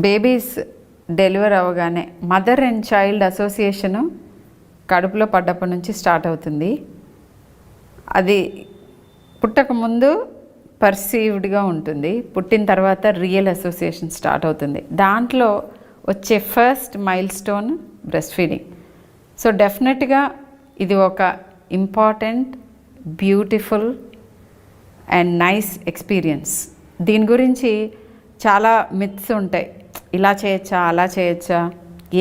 Babies deliver అవ్వగానే mother and child association కడుపులో పడ్డప్పటి నుంచి స్టార్ట్ అవుతుంది. అది పుట్టక ముందు పర్సీవ్డ్గా ఉంటుంది, పుట్టిన తర్వాత రియల్ అసోసియేషన్ స్టార్ట్ అవుతుంది. దాంట్లో వచ్చే first mile stone breast feeding. So డెఫినెట్గా ఇది ఒక important, beautiful and nice experience. దీని గురించి చాలా మిత్స్ ఉంటాయి. ఇలా చేయొచ్చా, అలా చేయొచ్చా,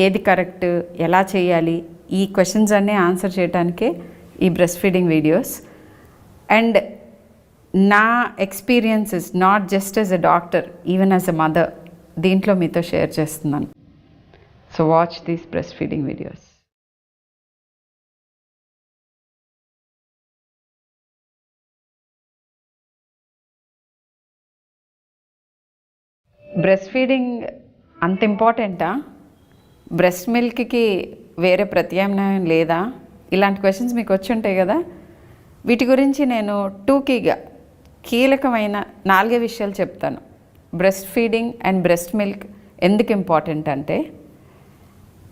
ఏది కరెక్ట్, ఎలా చేయాలి, ఈ క్వశ్చన్స్ అన్నీ ఆన్సర్ చేయడానికే ఈ బ్రెస్ట్ ఫీడింగ్ వీడియోస్. అండ్ నా experiences not just as a doctor, even as a mother దీంట్లో మీతో షేర్ చేస్తున్నాను. So watch these breast feeding videos. Breast feeding అంత ఇంపార్టెంటా? బ్రెస్ట్ మిల్క్కి వేరే ప్రత్యామ్నాయం లేదా? ఇలాంటి క్వశ్చన్స్ మీకు వచ్చి ఉంటాయి కదా. వీటి గురించి నేను టూకీగా కీలకమైన 4 విషయాలు చెప్తాను. Breast feeding and breast milk ఎందుకు ఇంపార్టెంట్ అంటే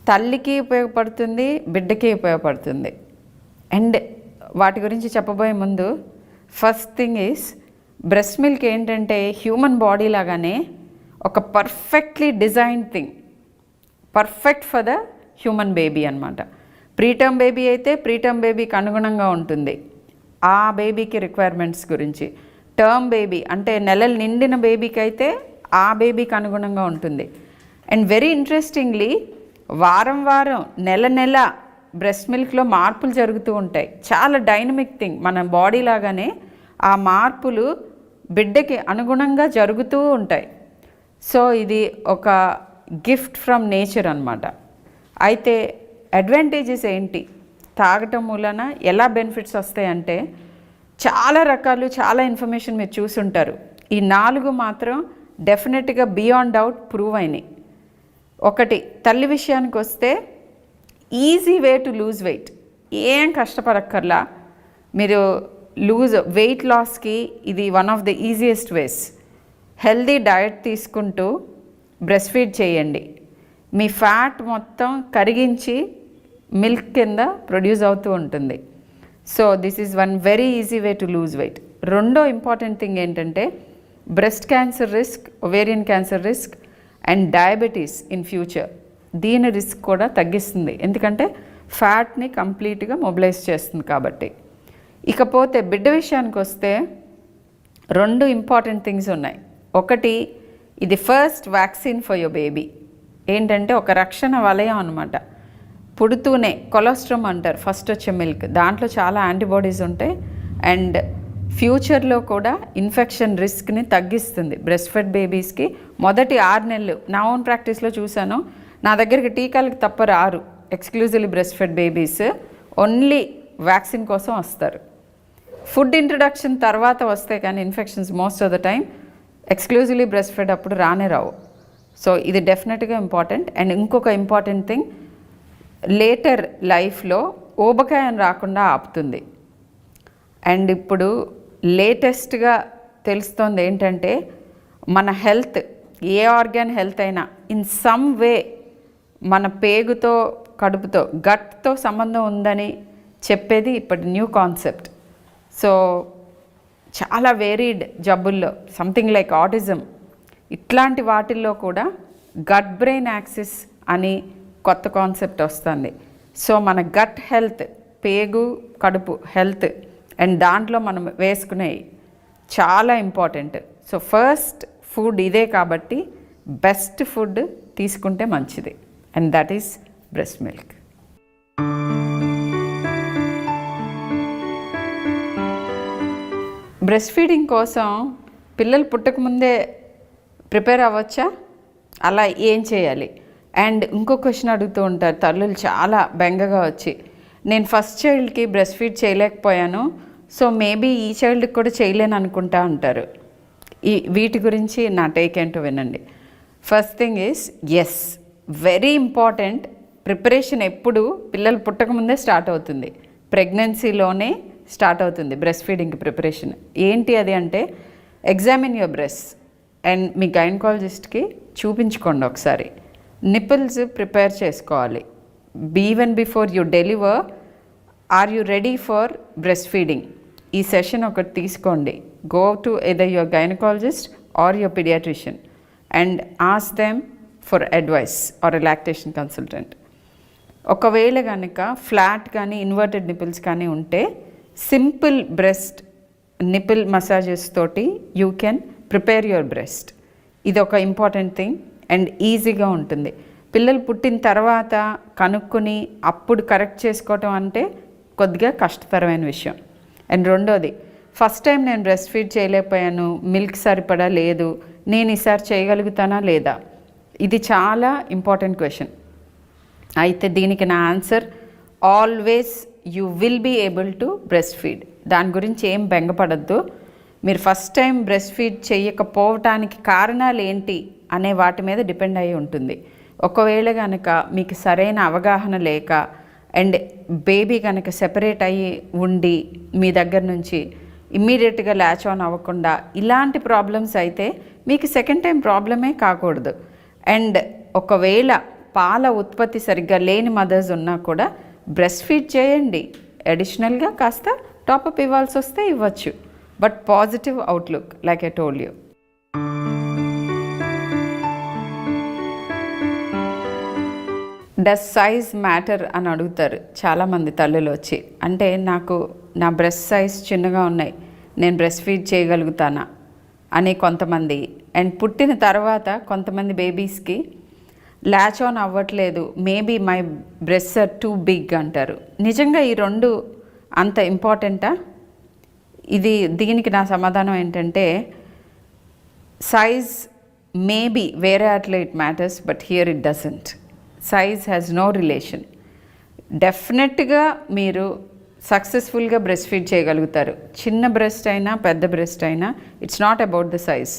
తల్లికి ఉపయోగపడుతుంది, బిడ్డకి ఉపయోగపడుతుంది. అండ్ వాటి గురించి చెప్పబోయే ముందు first thing is breast milk ఏంటంటే హ్యూమన్ బాడీ లాగానే ఒక perfectly designed thing, perfect for the human baby అనమాట. ప్రీటర్మ్ బేబీ అయితే ప్రీటర్మ్ బేబీకి అనుగుణంగా ఉంటుంది, ఆ బేబీకి రిక్వైర్మెంట్స్ గురించి. టర్మ్ బేబీ అంటే నెలలు నిండిన బేబీకి అయితే ఆ బేబీకి అనుగుణంగా ఉంటుంది. అండ్ వెరీ ఇంట్రెస్టింగ్లీ వారం వారం నెల నెల బ్రెస్ట్ మిల్క్లో మార్పులు జరుగుతూ ఉంటాయి. చాలా డైనమిక్ థింగ్. మన బాడీ లాగానే ఆ మార్పులు బిడ్డకి అనుగుణంగా జరుగుతూ ఉంటాయి. సో ఇది ఒక గిఫ్ట్ ఫ్రమ్ నేచర్ అనమాట. అయితే అడ్వాంటేజెస్ ఏంటి, తాగటం మూలన ఎలా బెనిఫిట్స్ వస్తాయంటే చాలా రకాలు, చాలా ఇన్ఫర్మేషన్ మీరు చూసుంటారు. ఈ 4 మాత్రం డెఫినెట్గా బియాండ్ డౌట్ ప్రూవ్ అయినాయి. ఒకటి, తల్లి విషయానికి వస్తే easy way to lose weight. ఏం కష్టపడక్కర్లా, మీరు వెయిట్ లాస్కి ఇది one of the easiest ways. Healthy diet తీసుకుంటూ బ్రెస్ట్ ఫీడ్ చేయండి. మీ ఫ్యాట్ మొత్తం కరిగించి మిల్క్ కింద ప్రొడ్యూస్ అవుతూ ఉంటుంది. So this is one very easy way to lose weight. రెండో ఇంపార్టెంట్ థింగ్ ఏంటంటే breast cancer risk, ovarian cancer risk and diabetes in future, దీని రిస్క్ కూడా తగ్గిస్తుంది. ఎందుకంటే ఫ్యాట్ని కంప్లీట్గా మొబిలైజ్ చేస్తుంది కాబట్టి. ఇకపోతే బిడ్డ విషయానికి వస్తే 2 ఇంపార్టెంట్ థింగ్స్ ఉన్నాయి. ఒకటి, ఇది first vaccine for your baby. ఏంటంటే ఒక రక్షణ వలయం అనమాట. పుడుతూనే కొలెస్ట్రాల్ అంటారు ఫస్ట్ వచ్చే మిల్క్, దాంట్లో చాలా యాంటీబాడీస్ ఉంటాయి. అండ్ ఫ్యూచర్లో కూడా ఇన్ఫెక్షన్ రిస్క్ని తగ్గిస్తుంది బ్రెస్ట్ ఫెడ్ బేబీస్కి. మొదటి 6 నెలలు నా ఓన్ ప్రాక్టీస్లో చూశాను. నా దగ్గరికి టీకాలకు తప్ప రారు exclusively breast fed babies, only vaccine కోసం వస్తారు. ఫుడ్ ఇంట్రడక్షన్ తర్వాత వస్తే కానీ infections most of the time exclusively breast fed అప్పుడు రానే రావు. సో ఇది డెఫినెట్గా ఇంపార్టెంట్. అండ్ ఇంకొక ఇంపార్టెంట్ థింగ్, లేటర్ లైఫ్లో ఊబకాయం రాకుండా ఆపుతుంది. అండ్ ఇప్పుడు లేటెస్ట్గా తెలుస్తోంది ఏంటంటే మన హెల్త్, ఏ ఆర్గాన్ హెల్త్ అయినా ఇన్ సమ్ వే మన పేగుతో, కడుపుతో, గట్తో సంబంధం ఉందని చెప్పేది ఇప్పటి న్యూ కాన్సెప్ట్. సో చాలా వేరీడ్ జబ్బుల్లో, సంథింగ్ లైక్ ఆటిజం, ఇట్లాంటి వాటిల్లో కూడా గట్ బ్రెయిన్ యాక్సిస్ అని కొత్త కాన్సెప్ట్ వస్తుంది. సో మన గట్ హెల్త్, పేగు కడుపు హెల్త్ అండ్ దాంట్లో మనం వేసుకునేవి చాలా ఇంపార్టెంట్. సో ఫస్ట్ ఫుడ్ ఇదే కాబట్టి బెస్ట్ ఫుడ్ తీసుకుంటే మంచిది. And that is breast milk. Breast feeding కోసం పిల్లలు పుట్టకముందే ప్రిపేర్ అవ్వచ్చా, అలా ఏం చేయాలి? అండ్ ఇంకో క్వశ్చన్ అడుగుతూ ఉంటారు తల్లులు చాలా బెంగగా వచ్చి, నేను ఫస్ట్ చైల్డ్కి బ్రెస్ట్ ఫీడ్ చేయలేకపోయాను, సో మేబీ ఈ చైల్డ్కి కూడా చేయలేను అనుకుంటా అంటారు. వీటి గురించి నా టేక్ ఏంటో వినండి. First thing is yes, very important. Preparation ఎప్పుడు పిల్లలు పుట్టకముందే స్టార్ట్ అవుతుంది, ప్రెగ్నెన్సీలోనే స్టార్ట్ అవుతుంది బ్రెస్ట్ ఫీడింగ్కి ప్రిపరేషన్. ఏంటి అది అంటే ఎగ్జామిన్ యువర్ బ్రెస్ట్ అండ్ మీ గైనకాలజిస్ట్కి చూపించుకోండి ఒకసారి. నిప్పుల్స్ ప్రిపేర్ చేసుకోవాలి. Even before you deliver, are you ready for breast feeding? ఈ సెషన్ ఒకటి తీసుకోండి. Go to either your gynaecologist or your paediatrician and ask them for advice or a lactation consultant. ఒకవేళ కనుక ఫ్లాట్ కానీ inverted nipples కానీ ఉంటే simple breast nipple massages తోటి you can prepare your breast. ఇది ఒక ఇంపార్టెంట్ థింగ్ అండ్ ఈజీగా ఉంటుంది. పిల్లలు పుట్టిన తర్వాత కనుక్కొని అప్పుడు కరెక్ట్ చేసుకోవటం అంటే కొద్దిగా కష్టతరమైన విషయం. అండ్ రెండోది, ఫస్ట్ టైం నేను బ్రెస్ట్ ఫీడ్ చేయలేకపోయాను, మిల్క్ సరిపడా లేదు, నేను ఈసారి చేయగలుగుతానా లేదా? ఇది చాలా ఇంపార్టెంట్ క్వశ్చన్. అయితే దీనికి నా answer always you will be able to breast feed. దాని గురించి ఏం బెంగపడద్దు. మీరు ఫస్ట్ టైం బ్రెస్ట్ ఫీడ్ చేయకపోవటానికి కారణాలు ఏంటి అనే వాటి మీద డిపెండ్ అయి ఉంటుంది. ఒకవేళ కనుక మీకు సరైన అవగాహన లేక అండ్ బేబీ కనుక సెపరేట్ అయ్యి ఉండి మీ దగ్గర నుంచి ఇమ్మీడియట్గా ల్యాచ్ ఆన్ అవ్వకుండా ఇలాంటి ప్రాబ్లమ్స్ అయితే మీకు సెకండ్ టైం ప్రాబ్లమే కాకూడదు. అండ్ ఒకవేళ పాల ఉత్పత్తి సరిగ్గా లేని మదర్స్ ఉన్నా కూడా బ్రెస్ట్ ఫీడ్ చేయండి. అడిషనల్గా కాస్త టాపప్ ఇవ్వాల్సి వస్తే ఇవ్వచ్చు. But positive outlook like I told you. Does size matter అని అడుగుతారు చాలామంది తల్లులు వచ్చి. అంటే నాకు నా బ్రెస్ట్ సైజ్ చిన్నగా ఉన్నాయి, నేను బ్రెస్ట్ ఫీడ్ చేయగలుగుతానా అని కొంతమంది. అండ్ పుట్టిన తర్వాత కొంతమంది బేబీస్కి ల్యాచ్ ఆన్ అవ్వట్లేదు, maybe my breast are too big అంటారు. నిజంగా ఈ రెండు అంత ఇంపార్టెంటా? దీనికి నా సమాధానం ఏంటంటే సైజ్ మేబీ వేరే అట్లా it matters, but here it doesn't. Size has no relation. డెఫినెట్గా మీరు సక్సెస్ఫుల్గా బ్రెస్ట్ ఫీడ్ చేయగలుగుతారు. చిన్న బ్రెస్ట్ అయినా పెద్ద బ్రెస్ట్ అయినా it's not about the size.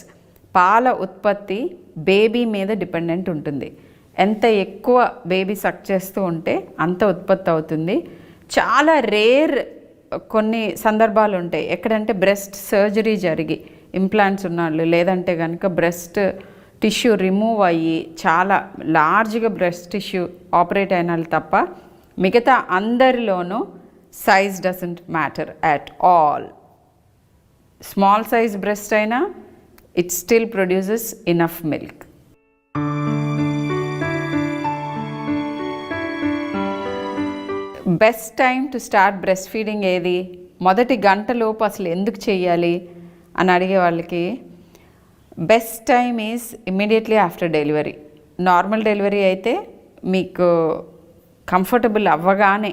పాల ఉత్పత్తి బేబీ మీద డిపెండెంట్ ఉంటుంది. ఎంత ఎక్కువ బేబీ సక్ చేస్తూ ఉంటే అంత ఉత్పత్తి అవుతుంది. చాలా రేర్ కొన్ని సందర్భాలు ఉంటాయి ఎక్కడంటే బ్రెస్ట్ సర్జరీ జరిగి ఇంప్లాంట్స్ ఉన్నాళ్ళు, లేదంటే కనుక బ్రెస్ట్ టిష్యూ రిమూవ్ అయ్యి చాలా లార్జ్గా బ్రెస్ట్ టిష్యూ ఆపరేట్ అయిన వాళ్ళు తప్ప మిగతా అందరిలోనూ size doesn't matter at all. Small size breast అయినా it still produces enough milk. Best time to start breast feeding ఏది? మొదటి గంటలోపు అసలు ఎందుకు చేయాలి అని అడిగే వాళ్ళకి best time is immediately after delivery. Normal delivery అయితే మీకు కంఫర్టబుల్ అవ్వగానే,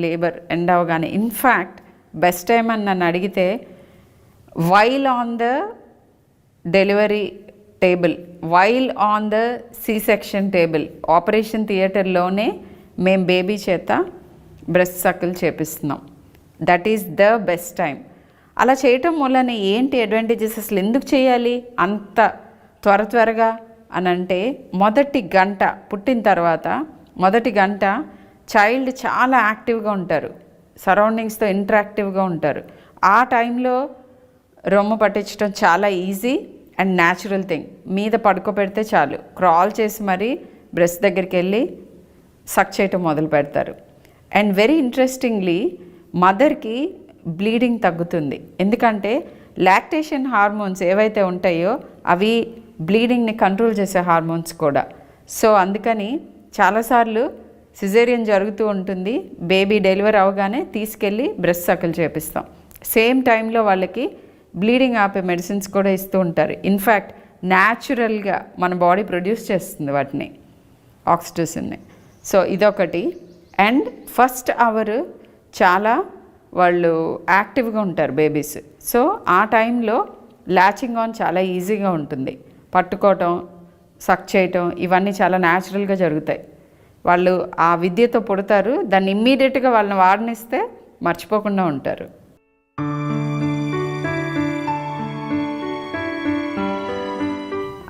లేబర్ ఎండ్ అవ్వగానే. ఇన్ఫ్యాక్ట్ బెస్ట్ టైం అని నన్ను అడిగితే while on the delivery table, while on the C section table, operation థియేటర్లోనే మేము బేబీ చేత బ్రెస్ట్ సకిల్ చేపిస్తున్నాం. That is the best time. అలా చేయటం వల్లనే ఏంటి అడ్వాంటేజెస్? అసలు ఎందుకు చేయాలి అంత త్వరగా అని అంటే, మొదటి గంట పుట్టిన తర్వాత మొదటి గంట చైల్డ్ చాలా యాక్టివ్గా ఉంటారు, సరౌండింగ్స్తో ఇంటరాక్టివ్గా ఉంటారు. ఆ టైంలో రొమ్ము పట్టించడం చాలా ఈజీ అండ్ న్యాచురల్ థింగ్. మీద పడుకోబెడితే చాలు, క్రాల్ చేసి మరీ బ్రెస్ట్ దగ్గరికి వెళ్ళి సక్ చేయటం మొదలు పెడతారు. అండ్ వెరీ ఇంట్రెస్టింగ్లీ మదర్కి బ్లీడింగ్ తగ్గుతుంది. ఎందుకంటే లాక్టేషన్ హార్మోన్స్ ఏవైతే ఉంటాయో అవి బ్లీడింగ్ని కంట్రోల్ చేసే హార్మోన్స్ కూడా. సో అందుకని చాలాసార్లు సిజేరియన్ జరుగుతూ ఉంటుంది, బేబీ డెలివరీ అవగానే తీసుకెళ్ళి బ్రెస్ట్ సకిల్ చేపిస్తాం. సేమ్ టైంలో వాళ్ళకి బ్లీడింగ్ ఆపే మెడిసిన్స్ కూడా ఇస్తూ ఉంటారు. ఇన్ఫ్యాక్ట్ న్యాచురల్గా మన బాడీ ప్రొడ్యూస్ చేస్తుంది వాటిని, ఆక్సిటోసిన్ని. సో ఇదొకటి. అండ్ ఫస్ట్ అవర్ చాలా వాళ్ళు యాక్టివ్గా ఉంటారు బేబీస్. సో ఆ టైంలో ల్యాచింగ్ ఆన్ చాలా ఈజీగా ఉంటుంది. పట్టుకోవటం, సక్ చేయటం ఇవన్నీ చాలా న్యాచురల్గా జరుగుతాయి. వాళ్ళు ఆ విద్యతో పుడతారు, దాన్ని ఇమ్మీడియట్గా వాళ్ళని వాడనిస్తే మర్చిపోకుండా ఉంటారు.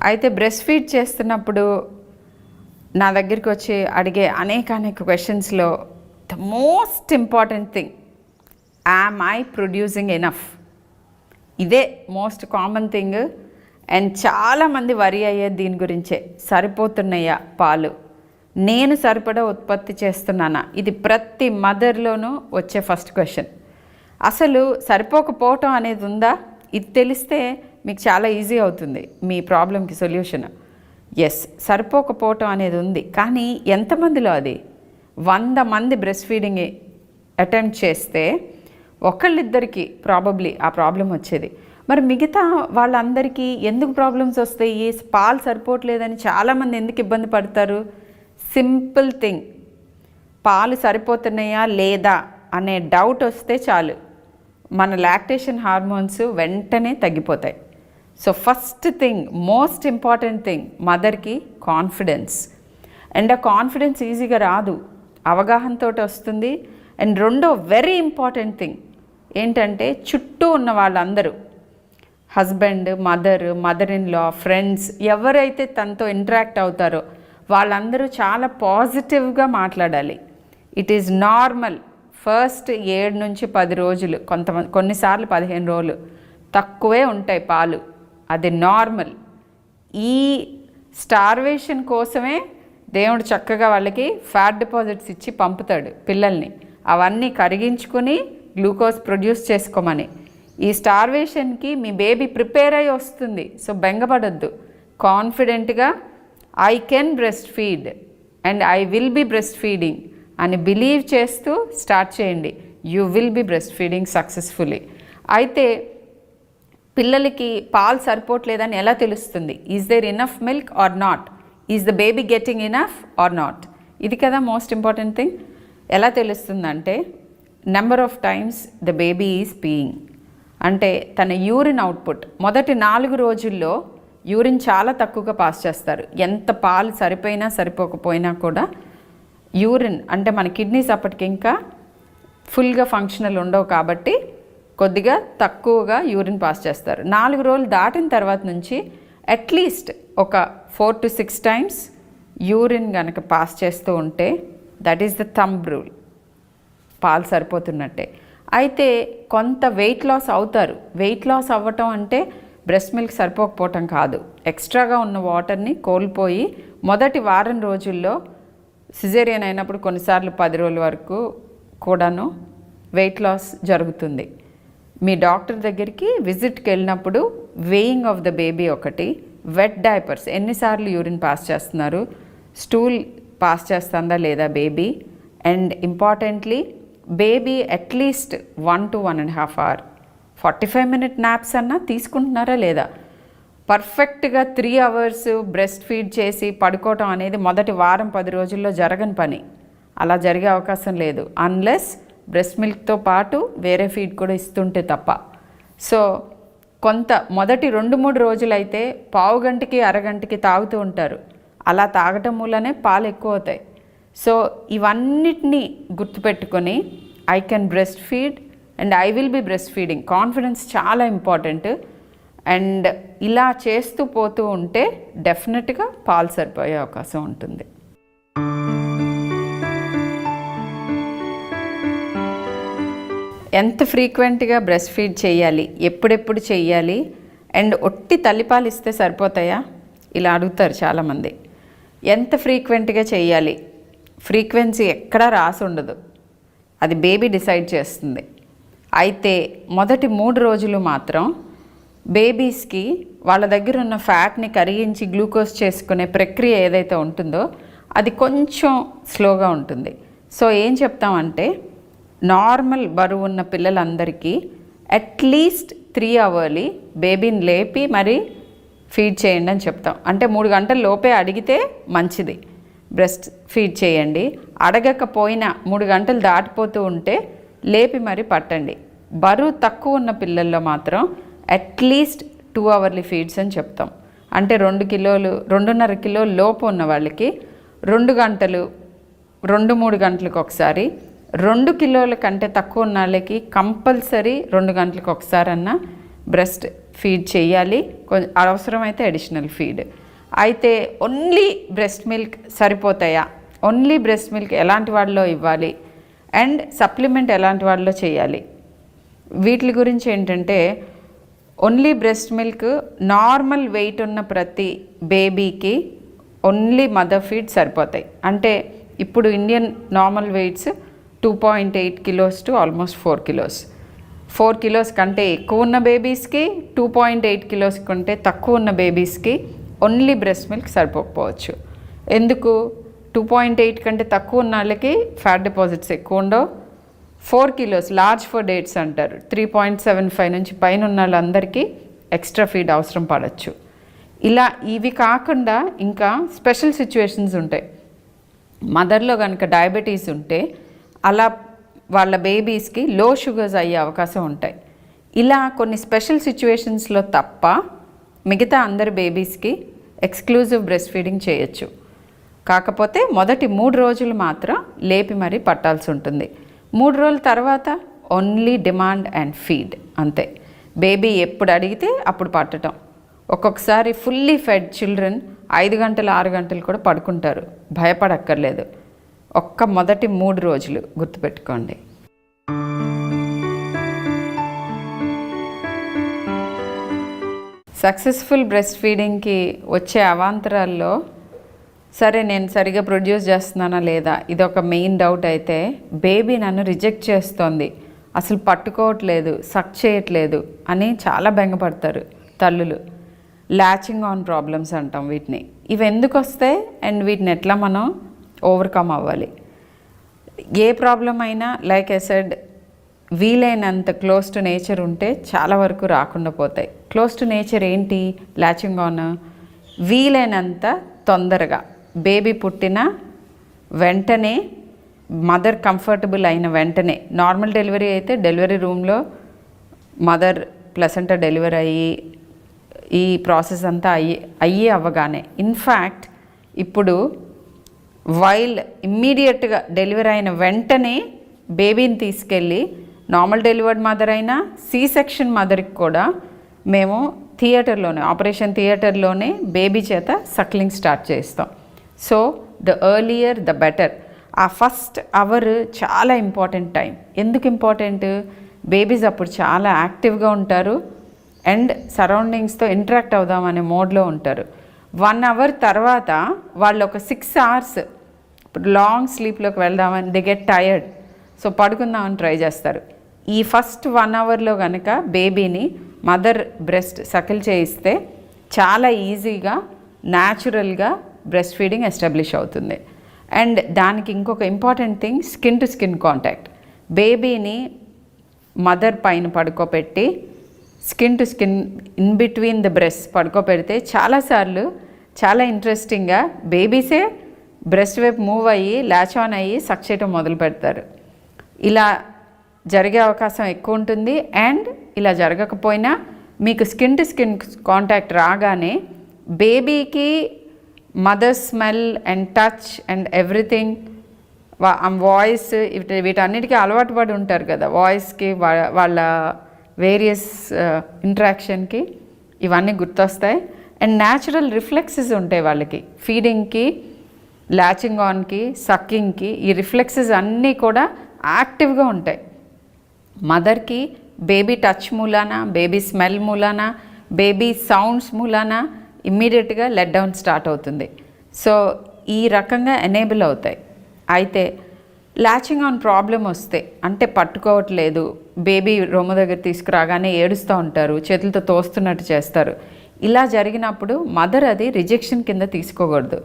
అయితే బ్రెస్ట్ ఫీడ్ చేస్తున్నప్పుడు నా దగ్గరికి వచ్చి అడిగే అనేక క్వశ్చన్స్లో the most important thing, am I producing enough? ఇదే మోస్ట్ కామన్ థింగ్. అండ్ చాలామంది వరి అయ్యేది దీని గురించే, సరిపోతున్నాయా పాలు, నేను సరిపడా ఉత్పత్తి చేస్తున్నానా? ఇది ప్రతి మదర్లోనూ వచ్చే ఫస్ట్ క్వశ్చన్. అసలు సరిపోకపోవటం అనేది ఉందా? ఇది తెలిస్తే మీకు చాలా ఈజీ అవుతుంది మీ ప్రాబ్లంకి సొల్యూషన్. ఎస్, సరిపోకపోవటం అనేది ఉంది, కానీ ఎంతమందిలో అది? 100 మంది బ్రెస్ట్ ఫీడింగ్ అటెంప్ట్ చేస్తే ఒకళ్ళిద్దరికి ప్రాబబ్లీ ఆ ప్రాబ్లం వచ్చేది. మరి మిగతా వాళ్ళందరికీ ఎందుకు ప్రాబ్లమ్స్ వస్తాయి? పాలు సరిపోవట్లేదని చాలామంది ఎందుకు ఇబ్బంది పడతారు? సింపుల్ థింగ్, పాలు సరిపోతున్నాయా లేదా అనే డౌట్ వస్తే చాలు, మన లాక్టేషన్ హార్మోన్స్ వెంటనే తగ్గిపోతాయి. So first thing, most important thing మదర్కి కాన్ఫిడెన్స్. అండ్ ఆ కాన్ఫిడెన్స్ ఈజీగా రాదు, అవగాహనతో వస్తుంది. అండ్ రెండో వెరీ ఇంపార్టెంట్ థింగ్ ఏంటంటే చుట్టూ ఉన్న వాళ్ళందరూ, husband, mother in law, friends, ఎవరైతే తనతో ఇంటరాక్ట్ అవుతారో వాళ్ళందరూ చాలా పాజిటివ్గా మాట్లాడాలి. It is normal. ఫస్ట్ 7 నుంచి 10 రోజులు, కొన్నిసార్లు 15 రోజులు తక్కువే ఉంటాయి పాలు, అది నార్మల్. ఈ స్టార్వేషన్ కోసమే దేవుడు చక్కగా వాళ్ళకి ఫ్యాట్ డిపాజిట్స్ ఇచ్చి పంపుతాడు పిల్లల్ని, అవన్నీ కరిగించుకుని గ్లూకోజ్ ప్రొడ్యూస్ చేసుకోమని. ఈ స్టార్వేషన్కి మీ బేబీ ప్రిపేర్ అయ్యి వస్తుంది. సో బెంగపడొద్దు, కాన్ఫిడెంట్గా I can breast feed and I will be breast feeding అని బిలీవ్ చేస్తూ స్టార్ట్ చేయండి. You will be breast feeding successfully. అయితే పిల్లలకి పాలు సరిపోవట్లేదని ఎలా తెలుస్తుంది? Is there enough milk or not? Is the baby getting enough or not? ఇది కదా మోస్ట్ ఇంపార్టెంట్ థింగ్. ఎలా తెలుస్తుందంటే, number of times the baby is peeing, అంటే తన యూరిన్ అవుట్పుట్ మొదటి 4 రోజుల్లో యూరిన్ చాలా తక్కువగా పాస్ చేస్తారు. ఎంత పాలు సరిపోయినా సరిపోకపోయినా కూడా యూరిన్, అంటే మన కిడ్నీస్ అప్పటికి ఇంకా ఫుల్గా ఫంక్షనల్ ఉండవు కాబట్టి కొద్దిగా తక్కువగా యూరిన్ పాస్ చేస్తారు. 4 రోజులు దాటిన తర్వాత నుంచి అట్లీస్ట్ ఒక 4 to 6 టైమ్స్ యూరిన్ కనుక పాస్ చేస్తూ ఉంటే that is the thumb rule, పాలు సరిపోతున్నట్టే. అయితే కొంత వెయిట్ లాస్ అవుతారు. వెయిట్ లాస్ అవ్వటం అంటే బ్రెస్ట్ మిల్క్ సరిపోకపోవటం కాదు, ఎక్స్ట్రాగా ఉన్న వాటర్ని కోల్పోయి మొదటి వారం రోజుల్లో సిజేరియన్ అయినప్పుడు కొన్నిసార్లు 10 రోజుల వరకు కూడాను వెయిట్ లాస్ జరుగుతుంది. మీ డాక్టర్ దగ్గరికి విజిట్కి వెళ్ళినప్పుడు వెయింగ్ ఆఫ్ ద బేబీ ఒకటి, వెట్ డైపర్స్, ఎన్నిసార్లు యూరిన్ పాస్ చేస్తున్నారు, స్టూల్ పాస్ చేస్తుందా లేదా baby, and importantly baby at least 1 to 1.5 hour 45-minute naps అన్నా తీసుకుంటున్నారా లేదా? పర్ఫెక్ట్గా 3 hours బ్రెస్ట్ ఫీడ్ చేసి పడుకోవటం అనేది మొదటి వారం 10 రోజుల్లో జరగని పని. అలా జరిగే అవకాశం లేదు అన్లెస్ బ్రెస్ట్ మిల్క్తో పాటు వేరే ఫీడ్ కూడా ఇస్తుంటే తప్ప. సో కొంత మొదటి 2-3 రోజులైతే పావు గంటకి అరగంటకి తాగుతూ ఉంటారు. అలా తాగటం మూలనే పాలు ఎక్కువ అవుతాయి. సో ఇవన్నిటినీ గుర్తుపెట్టుకొని I can breast feed and I will be breast feeding, confidence చాలా ఇంపార్టెంట్. అండ్ ఇలా చేస్తూ పోతూ ఉంటే డెఫినెట్గా పాలు సరిపోయే అవకాశం ఉంటుంది. ఎంత ఫ్రీక్వెంట్గా బ్రెస్ట్ ఫీడ్ చేయాలి, ఎప్పుడెప్పుడు చేయాలి, అండ్ ఒట్టి తల్లిపాలు ఇస్తే సరిపోతాయా ఇలా అడుగుతారు చాలామంది. ఎంత ఫ్రీక్వెంట్గా చేయాలి, ఫ్రీక్వెన్సీ ఎక్కడా రాసి ఉండదు, అది బేబీ డిసైడ్ చేస్తుంది. అయితే మొదటి 3 రోజులు మాత్రం బేబీస్కి వాళ్ళ దగ్గర ఉన్న ఫ్యాట్ని కరిగించి గ్లూకోజ్ చేసుకునే ప్రక్రియ ఏదైతే ఉంటుందో అది కొంచెం స్లోగా ఉంటుంది. సో ఏం చెప్తామంటే, నార్మల్ బరువు ఉన్న పిల్లలందరికీ అట్లీస్ట్ 3 hours బేబీని లేపి మరి ఫీడ్ చేయండి అని చెప్తాం. అంటే 3 గంటల లోపే అడిగితే మంచిది బ్రెస్ట్ ఫీడ్ చేయండి, అడగకపోయినా 3 గంటలు దాటిపోతూ ఉంటే లేపి మరి పట్టండి. బరువు తక్కువ ఉన్న పిల్లల్లో మాత్రం అట్లీస్ట్ 2 hourly ఫీడ్స్ అని చెప్తాం. అంటే 2.5 కిలోలు లోపు ఉన్న వాళ్ళకి 2 గంటలు 2-3 గంటలకు ఒకసారి, 2 కిలోల కంటే తక్కువ ఉన్న వాళ్ళకి కంపల్సరీ 2 గంటలకు ఒకసారి అన్న బ్రెస్ట్ ఫీడ్ చేయాలి, అవసరమైతే అడిషనల్ ఫీడ్. అయితే ఓన్లీ బ్రెస్ట్ మిల్క్ సరిపోతాయా, ఓన్లీ బ్రెస్ట్ మిల్క్ ఎలాంటి వాళ్ళలో ఇవ్వాలి, అండ్ సప్లిమెంట్ ఎలాంటి వాళ్ళలో చేయాలి, వీటి గురించి ఏంటంటే only breast milk normal weight ఉన్న ప్రతి బేబీకి ఓన్లీ మదర్ ఫీడ్ సరిపోతాయి. అంటే ఇప్పుడు Indian normal weights 2.8 kilos to almost 4 kilos. 4 kilos కంటే ఎక్కువ ఉన్న బేబీస్కి, 2.8 కిలోస్ కంటే తక్కువ ఉన్న బేబీస్కి ఓన్లీ బ్రెస్ట్ మిల్క్ సరిపోకపోవచ్చు. ఎందుకు? 2.8 కంటే తక్కువ ఉన్న వాళ్ళకి ఫ్యాట్ డిపాజిట్స్ ఎక్కువ ఉండవు. 4 కిలోస్ లార్జ్ ఫర్ డేట్స్ అంటారు, 3.75 నుంచి పైన ఉన్న వాళ్ళందరికీ ఎక్స్ట్రా ఫీడ్ అవసరం పడవచ్చు. ఇలా ఇవి కాకుండా ఇంకా స్పెషల్ సిచ్యువేషన్స్ ఉంటాయి. మదర్లో కనుక డయాబెటీస్ ఉంటే అలా వాళ్ళ బేబీస్కి లో షుగర్స్ అయ్యే అవకాశం ఉంటాయి. ఇలా కొన్ని స్పెషల్ సిచ్యువేషన్స్లో తప్ప మిగతా అందరి బేబీస్కి ఎక్స్క్లూజివ్ బ్రెస్ట్ ఫీడింగ్ చేయొచ్చు. కాకపోతే మొదటి 3 రోజులు మాత్రం లేపి మరీ పట్టాల్సి ఉంటుంది. 3 రోజుల తర్వాత ఓన్లీ డిమాండ్ అండ్ ఫీడ్ అంతే. బేబీ ఎప్పుడు అడిగితే అప్పుడు పట్టడం. ఒక్కొక్కసారి ఫుల్లీ ఫెడ్ చిల్డ్రన్ 5 గంటలు 6 గంటలు కూడా పడుకుంటారు, భయపడక్కర్లేదు. మొదటి 3 రోజులు గుర్తుపెట్టుకోండి. సక్సెస్ఫుల్ బ్రెస్ట్ ఫీడింగ్కి వచ్చే అవాంతరాల్లో, సరే నేను సరిగా ప్రొడ్యూస్ చేస్తున్నానా లేదా, ఇది ఒక మెయిన్ డౌట్ అయితే, బేబీ నన్ను రిజెక్ట్ చేస్తోంది, అసలు పట్టుకోవట్లేదు, సక్ చేయట్లేదు అని చాలా బెంగపడతారు తల్లులు. లాచింగ్ ఆన్ ప్రాబ్లమ్స్ అంటాం వీటిని. ఇవి ఎందుకు వస్తాయి అండ్ వీటిని ఎట్లా మనం ఓవర్కమ్ అవ్వాలి? ఏ ప్రాబ్లం అయినా లైక్ ఐ సెడ్ వీలైనంత క్లోజ్ టు నేచర్ ఉంటే చాలా వరకు రాకుండా పోతాయి. క్లోజ్ టు నేచర్ ఏంటి? లాచింగ్ ఆన్ వీలైనంత తొందరగా బేబీ పుట్టిన వెంటనే, మదర్ కంఫర్టబుల్ అయిన వెంటనే, నార్మల్ డెలివరీ అయితే డెలివరీ రూమ్లో మదర్ ప్లసెంటా డెలివరీ అయ్యి ఈ ప్రాసెస్ అంతా అవ్వగానే, ఇన్ఫ్యాక్ట్ ఇప్పుడు వైల్ ఇమ్మీడియట్గా డెలివరీ అయిన వెంటనే బేబీని తీసుకెళ్ళి నార్మల్ డెలివర్డ్ మదర్ అయినా సి సెక్షన్ మదర్కి కూడా మేము థియేటర్లోనే, ఆపరేషన్ థియేటర్లోనే బేబీ చేత సక్లింగ్ స్టార్ట్ చేస్తాం. So the earlier the better. ఆ ఫస్ట్ అవర్ చాలా ఇంపార్టెంట్ టైం. ఎందుకు ఇంపార్టెంట్? బేబీస్ అప్పుడు చాలా యాక్టివ్గా ఉంటారు అండ్ సరౌండింగ్స్తో ఇంటరాక్ట్ అవుదామనే మోడ్లో ఉంటారు. 1 అవర్ తర్వాత వాళ్ళు ఒక 6 అవర్స్ ఇప్పుడు లాంగ్ స్లీప్లోకి వెళ్దామని దే గెట్ టయర్డ్, సో పడుకుందామని ట్రై చేస్తారు. ఈ ఫస్ట్ 1 అవర్లో కనుక బేబీని మదర్ బ్రెస్ట్ సకిల్ చేయిస్తే చాలా ఈజీగా న్యాచురల్గా బ్రెస్ట్ ఫీడింగ్ ఎస్టాబ్లిష్ అవుతుంది. అండ్ దానికి ఇంకొక important thing, skin to skin contact. బేబీని మదర్ పైన పడుకోబెట్టి skin to skin in between the breast పడుకోబెడితే చాలాసార్లు చాలా ఇంట్రెస్టింగ్గా బేబీసే బ్రెస్ట్ వైపు మూవ్ అయ్యి లాచ్ ఆన్ అయ్యి సక్ చేయటం మొదలు పెడతారు. ఇలా జరిగే అవకాశం ఎక్కువ ఉంటుంది. అండ్ ఇలా జరగకపోయినా మీకు స్కిన్ టు స్కిన్ కాంటాక్ట్ రాగానే బేబీకి mother smell and touch and everything, voice, వీటన్నిటికీ అలవాటు పడి ఉంటారు కదా, వాయిస్కి వాళ్ళ వేరియస్ ఇంటరాక్షన్కి ఇవన్నీ గుర్తొస్తాయి. అండ్ న్యాచురల్ రిఫ్లెక్సెస్ ఉంటాయి వాళ్ళకి, ఫీడింగ్కి, లాచింగ్ ఆన్కి, సక్కింగ్కి. ఈ రిఫ్లెక్సెస్ అన్నీ కూడా యాక్టివ్గా ఉంటాయి. మదర్కి బేబీ టచ్ మూలాన, బేబీ స్మెల్ మూలాన, బేబీ సౌండ్స్ మూలాన ఇమ్మీడియట్గా లెట్ డౌన్ స్టార్ట్ అవుతుంది. సో ఈ రకంగా ఎనేబుల్ అవుతాయి. అయితే లాచింగ్ ఆన్ ప్రాబ్లం వస్తే, అంటే పట్టుకోవట్లేదు, బేబీ రొమ్ము దగ్గర తీసుకురాగానే ఏడుస్తూ ఉంటారు, చేతులతో తోస్తున్నట్టు చేస్తారు, ఇలా జరిగినప్పుడు మదర్ అది రిజెక్షన్ కింద తీసుకోకూడదు.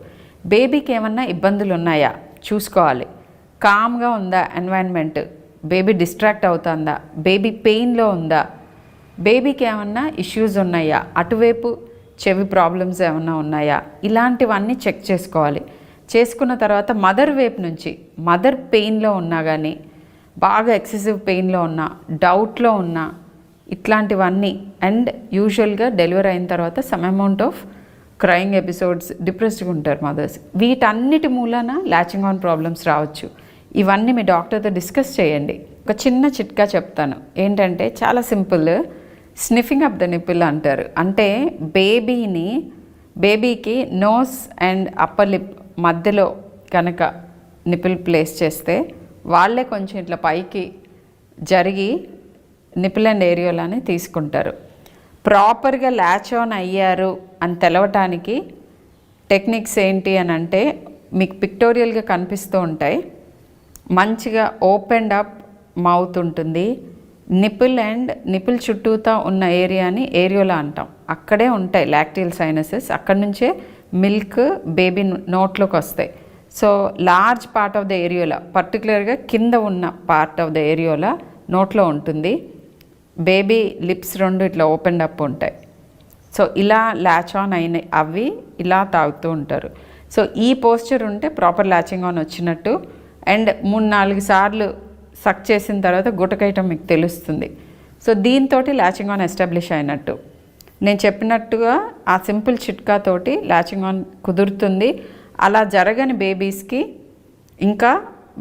బేబీకి ఏమన్నా ఇబ్బందులు ఉన్నాయా చూసుకోవాలి. కామ్గా ఉందా ఎన్వైరన్మెంట్, బేబీ డిస్ట్రాక్ట్ అవుతుందా, బేబీ పెయిన్లో ఉందా, బేబీకి ఏమన్నా ఇష్యూస్ ఉన్నాయా, అటువైపు చెవి ప్రాబ్లమ్స్ ఏమన్నా ఉన్నాయా, ఇలాంటివన్నీ చెక్ చేసుకోవాలి. చేసుకున్న తర్వాత మదర్ వైపు నుంచి, మదర్ పెయిన్లో ఉన్నా కానీ, బాగా ఎక్సెసివ్ పెయిన్లో ఉన్నా, డౌట్లో ఉన్నా, ఇట్లాంటివన్నీ. అండ్ యూజువల్గా డెలివరీ అయిన తర్వాత some amount of crying episodes, డిప్రెస్డ్గా ఉంటారు మదర్స్. వీటన్నిటి మూలాన లాచింగ్ ఆన్ ప్రాబ్లమ్స్ రావచ్చు. ఇవన్నీ మీ డాక్టర్తో డిస్కస్ చేయండి. ఒక చిన్న చిట్కా చెప్తాను ఏంటంటే, చాలా simple. Sniffing up the nipple అంటారు. అంటే బేబీకి నోస్ అండ్ అప్పర్ లిప్ మధ్యలో కనుక నిపిల్ ప్లేస్ చేస్తే వాళ్ళే కొంచెం ఇట్లా పైకి జరిగి నిపిల్ అండ్ ఏరియోలాని తీసుకుంటారు. ప్రాపర్గా ల్యాచ్ ఆన్ అయ్యారు అని తెలవటానికి టెక్నిక్స్ ఏంటి అని అంటే మీకు పిక్టోరియల్గా కనిపిస్తూ ఉంటాయి. మంచిగా ఓపెన్డ్ అప్ మౌత్ ఉంటుంది. నిపుల్ చుట్టూతా ఉన్న ఏరియాని ఏరియోలా అంటాం. అక్కడే ఉంటాయి లాక్టియల్ సైనసెస్. అక్కడి నుంచే మిల్క్ బేబీ నోట్లోకి వస్తాయి. So large part of the areola, పర్టికులర్గా కింద ఉన్న పార్ట్ ఆఫ్ ద ఏరియోలా నోట్లో ఉంటుంది. బేబీ లిప్స్ 2 ఇట్లా ఓపెన్ అప్ ఉంటాయి. సో ఇలా ల్యాచ్ ఆన్ అయిన అవి ఇలా తాగుతూ ఉంటారు. సో ఈ పోస్చర్ ఉంటే ప్రాపర్ ల్యాచింగ్ ఆన్ వచ్చినట్టు. అండ్ 3-4 సార్లు సక్ చేసిన తర్వాత గుటకయటం మీకు తెలుస్తుంది. సో దీంతో ల్యాచింగ్ ఆన్ ఎస్టాబ్లిష్ అయినట్టు. నేను చెప్పినట్టుగా ఆ సింపుల్ చిట్కాతోటి ల్యాచింగ్ ఆన్ కుదురుతుంది. అలా జరగని బేబీస్కి ఇంకా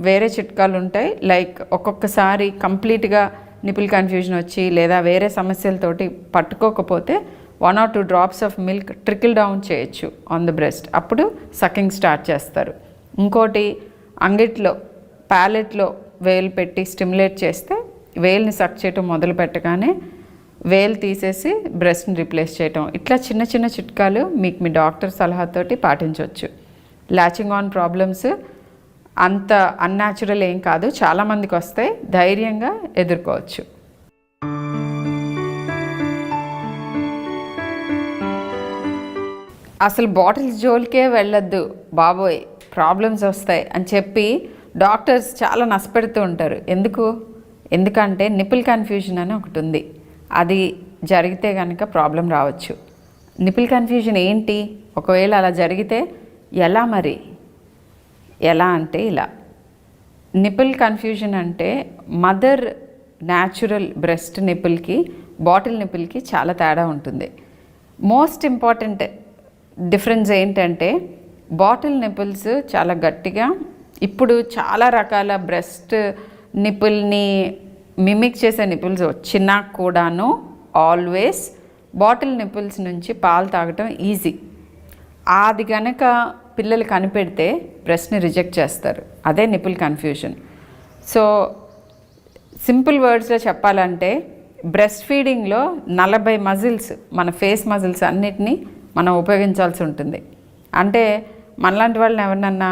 వేరే చిట్కాలు ఉంటాయి. లైక్ ఒక్కొక్కసారి కంప్లీట్గా నిపుల్ కన్ఫ్యూజన్ వచ్చి లేదా వేరే సమస్యలతోటి పట్టుకోకపోతే 1 or 2 drops of milk trickle down చేయొచ్చు ఆన్ ద బ్రెస్ట్. అప్పుడు సకింగ్ స్టార్ట్ చేస్తారు. ఇంకోటి అంగిట్లో ప్యాలెట్లో వేలు పెట్టి స్టిమ్యులేట్ చేస్తే వేల్ని సక్ చేయటం మొదలు పెట్టగానే వేలు తీసేసి బ్రెస్ట్ని రీప్లేస్ చేయటం. ఇట్లా చిన్న చిన్న చిట్కాలు మీకు మీ డాక్టర్ సలహాతోటి పాటించవచ్చు. ల్యాచింగ్ ఆన్ ప్రాబ్లమ్స్ అంత అన్యాచురల్ ఏం కాదు, చాలామందికి వస్తాయి. ధైర్యంగా ఎదుర్కోవచ్చు. అసలు బాటిల్స్ జోలికే వెళ్ళొద్దు బాబోయ్, ప్రాబ్లమ్స్ వస్తాయి అని చెప్పి డాక్టర్స్ చాలా నష్టపెడుతూ ఉంటారు. ఎందుకంటే నిపుల్ కన్ఫ్యూజన్ అని ఒకటి ఉంది. అది జరిగితే కనుక ప్రాబ్లం రావచ్చు. నిపుల్ కన్ఫ్యూజన్ ఏంటి? ఒకవేళ అలా జరిగితే ఎలా అంటే ఇలా. నిపుల్ కన్ఫ్యూజన్ అంటే మదర్ న్యాచురల్ బ్రెస్ట్ నిపుల్కి బాటిల్ నిపుల్కి చాలా తేడా ఉంటుంది. మోస్ట్ ఇంపార్టెంట్ డిఫరెన్స్ ఏంటంటే బాటిల్ నిపుల్స్ చాలా గట్టిగా, ఇప్పుడు చాలా రకాల బ్రెస్ట్ నిపుల్ని మిమిక్ చేసే నిపుల్స్ వచ్చినా కూడాను ఆల్వేస్ బాటిల్ నిపుల్స్ నుంచి పాలు తాగటం ఈజీ. అది కనుక పిల్లలు కనిపెడితే బ్రెస్ట్ని రిజెక్ట్ చేస్తారు. అదే నిపుల్ కన్ఫ్యూజన్. సో సింపుల్ వర్డ్స్లో చెప్పాలంటే బ్రెస్ట్ ఫీడింగ్లో 40 మజిల్స్, మన ఫేస్ మజిల్స్ అన్నిటినీ మనం ఉపయోగించాల్సి ఉంటుంది. అంటే మనలాంటి వాళ్ళని ఎవరినన్నా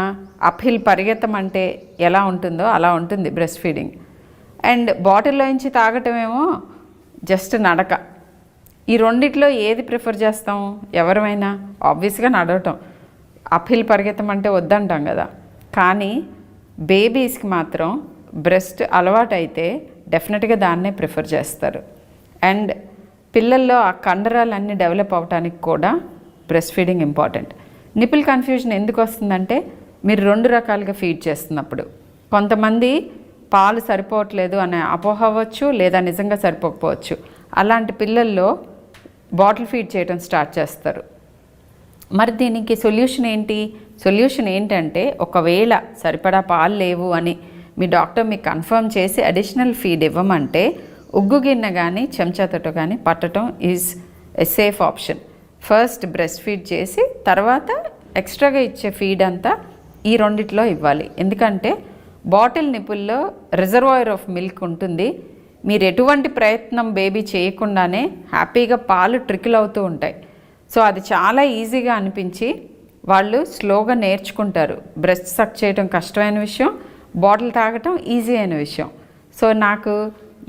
అప్హిల్ పరిగెత్తమంటే ఎలా ఉంటుందో అలా ఉంటుంది బ్రెస్ట్ ఫీడింగ్. అండ్ బాటిల్లో నుంచి తాగటమేమో జస్ట్ నడక. ఈ రెండిట్లో ఏది ప్రిఫర్ చేస్తాం? ఎవరమైనా ఆబ్వియస్గా నడవటం. అప్హిల్ పరిగెత్తమంటే వద్దంటాం కదా. కానీ బేబీస్కి మాత్రం బ్రెస్ట్ అలవాటు అయితే డెఫినెట్గా దాన్నే ప్రిఫర్ చేస్తారు. అండ్ పిల్లల్లో ఆ కండరాలన్నీ డెవలప్ అవడానికి కూడా breast feeding important. Nipple confusion ఎందుకు వస్తుందంటే మీరు 2 రకాలుగా ఫీడ్ చేస్తున్నప్పుడు. కొంతమంది పాలు సరిపోవట్లేదు అనే అపోహ అవ్వచ్చు, లేదా నిజంగా సరిపోకపోవచ్చు. అలాంటి పిల్లల్లో బాటిల్ ఫీడ్ చేయడం స్టార్ట్ చేస్తారు. మరి దీనికి సొల్యూషన్ ఏంటంటే ఒకవేళ సరిపడా పాలు లేవు అని మీ డాక్టర్ మీకు కన్ఫర్మ్ చేసి అడిషనల్ ఫీడ్ ఇవ్వమంటే ఉగ్గు గిన్నె కానీ చెంచాతోట కానీ పట్టడం is a safe option. First breast feed చేసి తర్వాత ఎక్స్ట్రాగా ఇచ్చే ఫీడ్ అంతా ఈ రెండిట్లో ఇవ్వాలి. ఎందుకంటే బాటిల్ నిపుల్లో రిజర్వాయర్ ఆఫ్ మిల్క్ ఉంటుంది. మీరు ఎటువంటి ప్రయత్నం బేబీ చేయకుండానే హ్యాపీగా పాలు ట్రికిల్ అవుతూ ఉంటాయి. సో అది చాలా ఈజీగా అనిపించి వాళ్ళు స్లోగా నేర్చుకుంటారు. బ్రెస్ట్ సక్ చేయడం కష్టమైన విషయం, బాటిల్ తాగటం ఈజీ అయిన విషయం. సో నాకు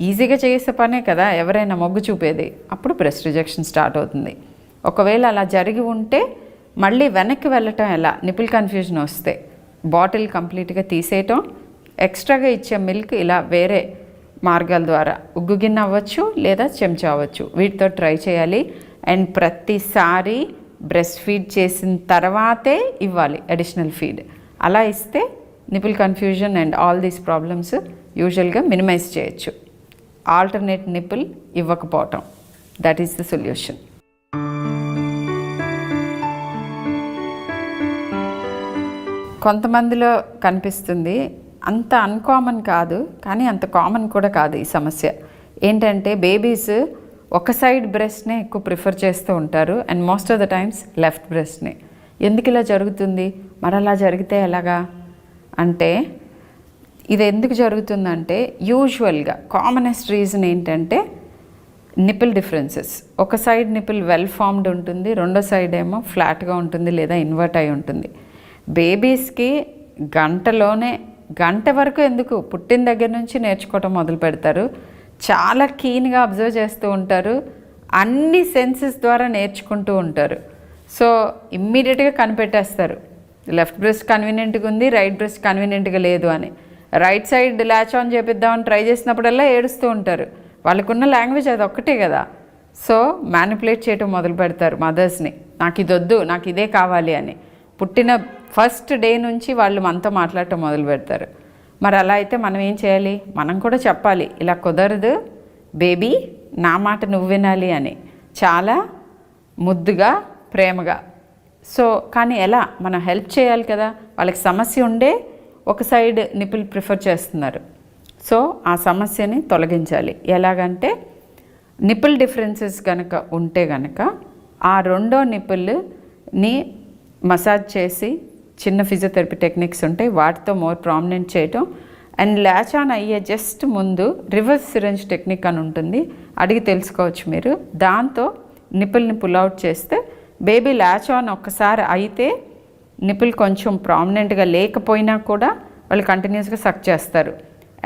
ఈజీగా చేసే పనే కదా ఎవరైనా మొగ్గు చూపేది. అప్పుడు బ్రెస్ట్ రిజెక్షన్ స్టార్ట్ అవుతుంది. ఒకవేళ అలా జరిగి ఉంటే మళ్ళీ వెనక్కి వెళ్ళటం ఎలా? నిపుల్ కన్ఫ్యూజన్ వస్తే బాటిల్ కంప్లీట్గా తీసేయటం, ఎక్స్ట్రాగా ఇచ్చే మిల్క్ ఇలా వేరే మార్గాల ద్వారా ఉగ్గు గిన్నె అవ్వచ్చు లేదా చెంచా అవ్వచ్చు, వీటితో ట్రై చేయాలి. అండ్ ప్రతిసారి బ్రెస్ట్ ఫీడ్ చేసిన తర్వాతే ఇవ్వాలి అడిషనల్ ఫీడ్. అలా ఇస్తే nipple confusion and all these problems యూజువల్గా మినిమైజ్ చేయొచ్చు. ఆల్టర్నేట్ నిపుల్ ఇవ్వకపోవటం, దట్ ఈస్ ద సొల్యూషన్. కొంతమందిలో కనిపిస్తుంది, అంత అన్కామన్ కాదు కానీ అంత కామన్ కూడా కాదు ఈ సమస్య. ఏంటంటే బేబీస్ ఒక సైడ్ బ్రెస్ట్నే ఎక్కువ ప్రిఫర్ చేస్తూ ఉంటారు and most of the times left బ్రెస్ట్ని. ఎందుకు ఇలా జరుగుతుంది? మరి అలా జరిగితే ఎలాగా అంటే, ఇది ఎందుకు జరుగుతుందంటే యూజువల్గా కామనెస్ట్ రీజన్ ఏంటంటే నిపిల్ డిఫరెన్సెస్. ఒక సైడ్ నిపిల్ వెల్ ఫార్మ్డ్ ఉంటుంది, రెండో సైడ్ ఏమో ఫ్లాట్గా ఉంటుంది లేదా ఇన్వర్ట్ అయి ఉంటుంది. బేబీస్కి గంట వరకు ఎందుకు, పుట్టిన దగ్గర నుంచి నేర్చుకోవటం మొదలు పెడతారు. చాలా కీన్గా అబ్జర్వ్ చేస్తూ ఉంటారు, అన్ని సెన్సెస్ ద్వారా నేర్చుకుంటూ ఉంటారు. సో ఇమ్మీడియట్గా కనిపెట్టేస్తారు, లెఫ్ట్ బ్రెస్ట్ కన్వీనియంట్గా ఉంది, రైట్ బ్రెస్ట్ కన్వీనియంట్గా లేదు అని. రైట్ సైడ్ ల్యాచ్ ఆన్ చేపిద్దామని ట్రై చేసినప్పుడల్లా ఏడుస్తూ ఉంటారు. వాళ్ళకున్న లాంగ్వేజ్ అది ఒక్కటే కదా. సో మ్యానిపులేట్ చేయటం మొదలు పెడతారు మదర్స్ని, నాకు ఇది వద్దు, నాకు ఇదే కావాలి అని. పుట్టిన ఫస్ట్ డే నుంచి వాళ్ళు మనతో మాట్లాడటం మొదలు పెడతారు. మరి అలా అయితే మనం ఏం చేయాలి? మనం కూడా చెప్పాలి, ఇలా కుదరదు బేబీ, నా మాట నువ్వు వినాలి అని, చాలా ముద్దుగా ప్రేమగా. సో కానీ ఎలా, మనం హెల్ప్ చేయాలి కదా. వాళ్ళకి సమస్య ఉండే ఒక సైడ్ నిపుల్ ప్రిఫర్ చేస్తున్నారు. సో ఆ సమస్యని తొలగించాలి. ఎలాగంటే నిపుల్ డిఫరెన్సెస్ కనుక ఉంటే కనుక ఆ రెండో నిపుల్ని మసాజ్ చేసి, చిన్న ఫిజియోథెరపీ టెక్నిక్స్ ఉంటాయి వాటితో మోర్ ప్రామినెంట్ చేయటం. అండ్ ల్యాచ్ ఆన్ అయ్యే జస్ట్ ముందు రివర్స్ సిరంజ్ టెక్నిక్ అని ఉంటుంది, అడిగి తెలుసుకోవచ్చు మీరు. దాంతో నిపుల్ని పుల్అవుట్ చేస్తే బేబీ ల్యాచ్ ఆన్ ఒక్కసారి అయితే నిపుల్ కొంచెం ప్రామినెంట్గా లేకపోయినా కూడా వాళ్ళు కంటిన్యూస్గా సక్ చేస్తారు.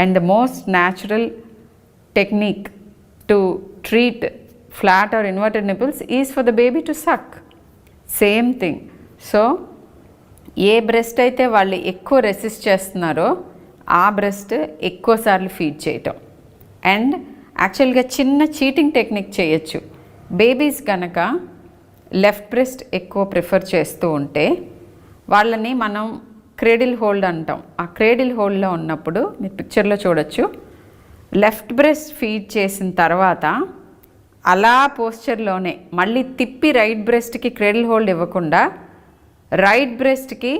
And the most natural technique to treat flat or inverted nipples is for the baby to suck. Same thing. So ఏ బ్రెస్ట్ అయితే వాళ్ళు ఎక్కువ రెసిస్ట్ చేస్తున్నారో ఆ బ్రెస్ట్ ఎక్కువసార్లు ఫీడ్ చేయటం. అండ్ యాక్చువల్గా చిన్న చీటింగ్ టెక్నిక్ చేయొచ్చు. బేబీస్ కనుక లెఫ్ట్ బ్రెస్ట్ ఎక్కువ ప్రిఫర్ చేస్తూ ఉంటే వాళ్ళని మనం క్రేడిల్ హోల్డ్ అంటాం. ఆ క్రేడిల్ హోల్డ్లో ఉన్నప్పుడు మీరు పిక్చర్లో చూడొచ్చు, లెఫ్ట్ బ్రెస్ట్ ఫీడ్ చేసిన తర్వాత అలా పోస్చర్లోనే మళ్ళీ తిప్పి రైట్ బ్రెస్ట్కి క్రేడిల్ హోల్డ్ ఇవ్వకుండా రైట్ బ్రెస్ట్కి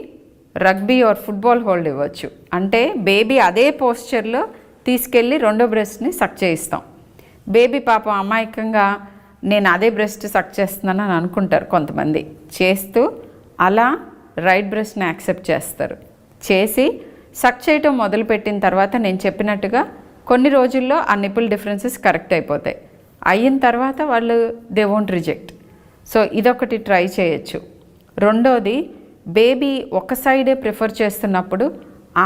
రగ్బీ ఆర్ ఫుట్బాల్ హోల్డ్ ఇవ్వచ్చు. అంటే బేబీ అదే పోస్చర్లో తీసుకెళ్ళి రెండో బ్రెస్ట్ని సక్ చేయిస్తాం. బేబీ పాపం అమాయకంగా నేను అదే బ్రెస్ట్ సక్ చేస్తున్నాను అని అనుకుంటారు కొంతమంది. చేస్తూ అలా రైట్ బ్రెస్ట్ని యాక్సెప్ట్ చేస్తారు. చేసి సక్ చేయటం మొదలుపెట్టిన తర్వాత నేను చెప్పినట్టుగా కొన్ని రోజుల్లో ఆ నిపుల్ డిఫరెన్సెస్ కరెక్ట్ అయిపోతాయి. అయిన తర్వాత వాళ్ళు దే వోంట్ రిజెక్ట్. సో ఇదొకటి ట్రై చేయొచ్చు. రెండోది, బేబీ ఒక సైడే ప్రిఫర్ చేస్తున్నప్పుడు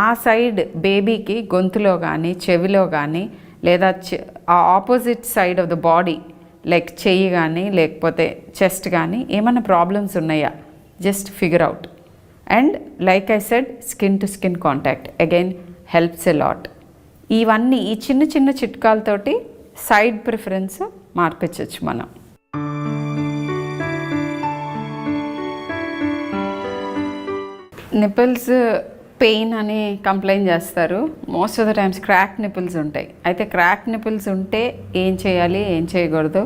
ఆ సైడ్ బేబీకి గొంతులో కానీ చెవిలో కానీ లేదా ఆ opposite side of the body like చెయ్యి కానీ లేకపోతే చెస్ట్ కానీ ఏమైనా ప్రాబ్లమ్స్ ఉన్నాయా just figure out. And like I said, skin to skin contact again helps a lot. ఇవన్నీ ఈ చిన్న చిన్న చిట్కాలతోటి సైడ్ ప్రిఫరెన్స్ మార్పించవచ్చు మనం. నిపుల్స్ పెయిన్ అని కంప్లైంట్ చేస్తారు. Most of the times crack nipples ఉంటాయి. అయితే క్రాక్ నిపుల్స్ ఉంటే ఏం చేయాలి, ఏం చేయకూడదు?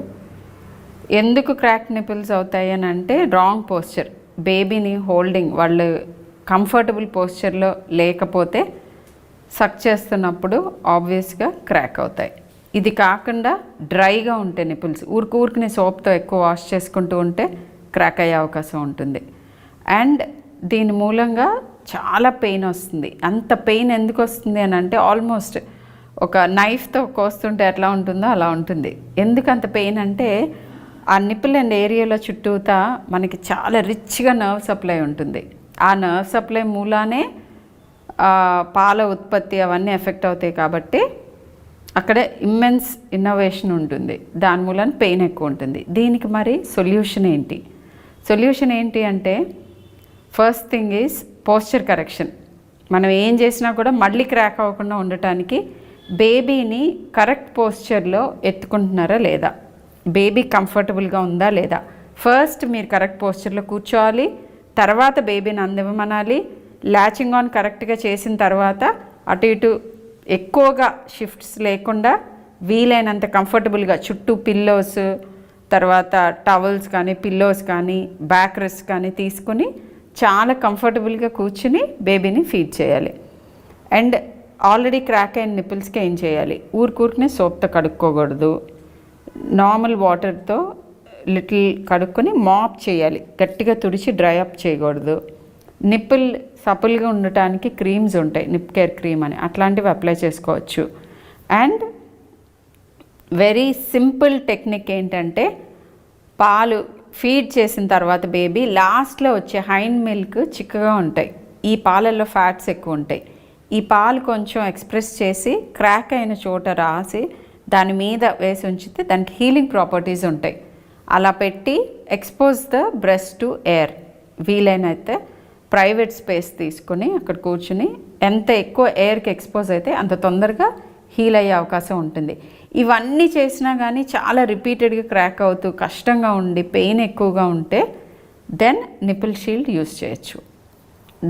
ఎందుకు క్రాక్ నిపుల్స్ అవుతాయి అని అంటే రాంగ్ పోస్చర్, బేబీని హోల్డింగ్ వాళ్ళు కంఫర్టబుల్ పోస్చర్లో లేకపోతే సక్ చేస్తున్నప్పుడు ఆబ్వియస్గా క్రాక్ అవుతాయి. ఇది కాకుండా డ్రైగా ఉంటే నిపుల్స్ ఊరికి సోప్తో ఎక్కువ వాష్ చేసుకుంటూ ఉంటే క్రాక్ అయ్యే అవకాశం ఉంటుంది. అండ్ దీని మూలంగా చాలా పెయిన్ వస్తుంది. అంత పెయిన్ ఎందుకు వస్తుంది అని అంటే ఆల్మోస్ట్ ఒక నైఫ్తో కోస్తుంటే ఎట్లా ఉంటుందో అలా ఉంటుంది. ఎందుకు అంత పెయిన్ అంటే ఆ నిపుల్ అండ్ ఏరియాలో చుట్టూతా మనకి చాలా రిచ్గా నర్వ్ సప్లై ఉంటుంది. ఆ నర్వ్ సప్లై మూలానే పాల ఉత్పత్తి అవన్నీ ఎఫెక్ట్ అవుతాయి. కాబట్టి అక్కడ ఇమ్మెన్స్ ఇన్నోవేషన్ ఉంటుంది, దాని మూలన పెయిన్ ఎక్కువ ఉంటుంది. దీనికి మరి సొల్యూషన్ ఏంటి అంటే first thing is posture correction. మనం ఏం చేసినా కూడా మళ్ళీ క్రాక్ అవ్వకుండా ఉండటానికి బేబీని కరెక్ట్ పోస్చర్లో ఎత్తుకుంటున్నారా లేదా, బేబీ కంఫర్టబుల్గా ఉందా లేదా, ఫస్ట్ మీరు కరెక్ట్ పోస్చర్లో కూర్చోవాలి. తర్వాత బేబీని అందివ్వమనాలి. ల్యాచింగ్ ఆన్ కరెక్ట్గా చేసిన తర్వాత అటు ఇటు ఎక్కువగా షిఫ్ట్స్ లేకుండా వీలైనంత కంఫర్టబుల్గా చుట్టూ పిల్లోస్, తర్వాత టవల్స్ కానీ పిల్లోస్ కానీ బ్యాక్ రెస్ట్ కానీ తీసుకుని చాలా కంఫర్టబుల్గా కూర్చుని బేబీని ఫీడ్ చేయాలి. అండ్ ఆల్రెడీ క్రాక్ అయిన నిపుల్స్కి ఏం చేయాలి, ఊరికూరికనే సోప్తో కడుక్కోకూడదు. నార్మల్ వాటర్తో లిటిల్ కడుక్కొని మాప్ చేయాలి, గట్టిగా తుడిచి డ్రై అప్ చేయకూడదు. నిప్పుల్ సపుల్గా ఉండటానికి క్రీమ్స్ ఉంటాయి, నిప్ కేర్ క్రీమ్ అని, అట్లాంటివి అప్లై చేసుకోవచ్చు. అండ్ వెరీ సింపుల్ టెక్నిక్ ఏంటంటే, పాలు ఫీడ్ చేసిన తర్వాత బేబీ లాస్ట్లో వచ్చే హైండ్ మిల్క్ చిక్కగా ఉంటాయి. ఈ పాలల్లో ఫ్యాట్స్ ఎక్కువ ఉంటాయి. ఈ పాలు కొంచెం ఎక్స్ప్రెస్ చేసి క్రాక్ అయిన చోట రాసి దాని మీద వేసి ఉంచితే దానికి హీలింగ్ ప్రాపర్టీస్ ఉంటాయి. అలా పెట్టి expose the breast to air. వీలైనైతే ప్రైవేట్ స్పేస్ తీసుకుని అక్కడ కూర్చుని ఎంత ఎక్కువ ఎయిర్కి ఎక్స్పోజ్ అయితే అంత తొందరగా హీల్ అయ్యే అవకాశం ఉంటుంది. ఇవన్నీ చేసినా కానీ చాలా రిపీటెడ్గా క్రాక్ అవుతూ కష్టంగా ఉండి పెయిన్ ఎక్కువగా ఉంటే దెన్ నిపుల్ షీల్డ్ యూస్ చేయొచ్చు.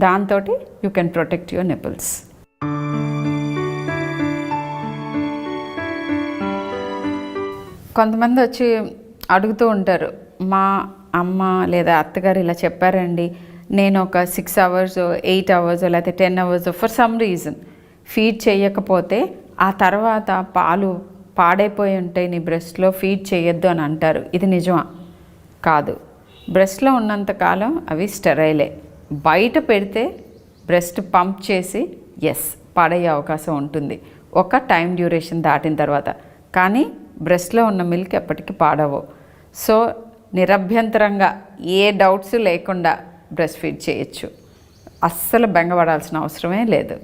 దాంతో you can protect your nipples. కొంతమంది వచ్చి అడుగుతూ ఉంటారు, మా అమ్మ లేదా అత్తగారు ఇలా చెప్పారండి, నేను ఒక 6 hours 8 hours లేకపోతే 10 hours for some reason feed చేయకపోతే ఆ తర్వాత పాలు పాడైపోయి ఉంటాయి, నీ బ్రెస్ట్లో ఫీడ్ చేయొద్దు అని అంటారు. ఇది నిజమా? కాదు. బ్రెస్ట్లో ఉన్నంతకాలం అవి స్టెరైలే. బయట పెడితే బ్రెస్ట్ పంప్ చేసి పాడయ్యే అవకాశం ఉంటుంది ఒక టైం డ్యూరేషన్ దాటిన తర్వాత. కానీ బ్రెస్ట్లో ఉన్న మిల్క్ ఎప్పటికీ పాడవు. సో నిరభ్యంతరంగా ఏ డౌట్స్ లేకుండా బ్రెస్ట్ ఫీడ్ చేయొచ్చు. అస్సలు బెంగపడాల్సిన అవసరమే లేదు.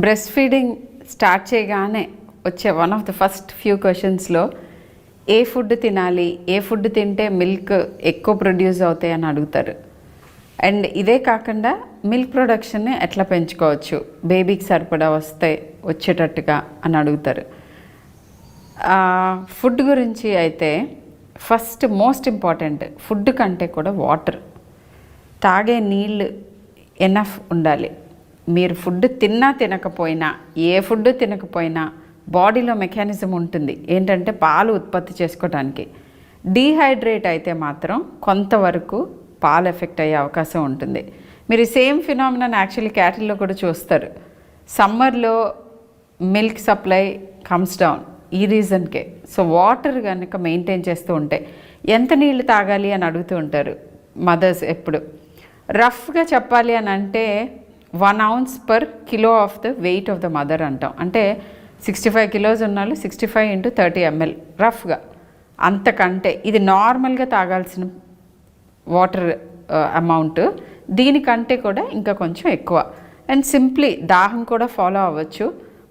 బ్రెస్ట్ ఫీడింగ్ స్టార్ట్ చేయగానే వచ్చే one of the first few క్వశ్చన్స్లో ఏ ఫుడ్ తినాలి, ఏ ఫుడ్ తింటే మిల్క్ ఎక్కువ ప్రొడ్యూస్ అవుతాయి అని అడుగుతారు. అండ్ ఇదే కాకుండా మిల్క్ ప్రొడక్షన్ని ఎట్లా పెంచుకోవచ్చు, బేబీకి సరిపడా వచ్చేటట్టుగా అని అడుగుతారు. ఫుడ్ గురించి అయితే ఫస్ట్ మోస్ట్ ఇంపార్టెంట్ ఫుడ్ కంటే కూడా వాటర్. తాగే నీళ్ళు ఎనఫ్ ఉండాలి. మీరు ఫుడ్ తిన్నా తినకపోయినా, ఏ ఫుడ్ తినకపోయినా బాడీలో మెకానిజం ఉంటుంది ఏంటంటే పాలు ఉత్పత్తి చేసుకోవడానికి. డీహైడ్రేట్ అయితే మాత్రం కొంతవరకు పాలు ఎఫెక్ట్ అయ్యే అవకాశం ఉంటుంది. మీరు సేమ్ ఫినామినన్ యాక్చువల్లీ క్యాటిల్లో కూడా చూస్తారు. సమ్మర్లో మిల్క్ సప్లై కమ్స్ డౌన్ ఈ రీజన్కే. సో వాటర్ కనుక మెయింటైన్ చేస్తూ ఉంటే, ఎంత నీళ్ళు తాగాలి అని అడుగుతూ ఉంటారు మదర్స్ ఎప్పుడు. రఫ్గా చెప్పాలి అని అంటే 1 ounce per kilo of the weight of the mother అంటాం. అంటే 65 kilos ఉన్నాళ్ళు 65 into 30 ml రఫ్గా. అంతకంటే ఇది నార్మల్గా తాగాల్సిన వాటర్ అమౌంట్. దీనికంటే కూడా ఇంకా కొంచెం ఎక్కువ. అండ్ సింప్లీ దాహం కూడా ఫాలో అవ్వచ్చు.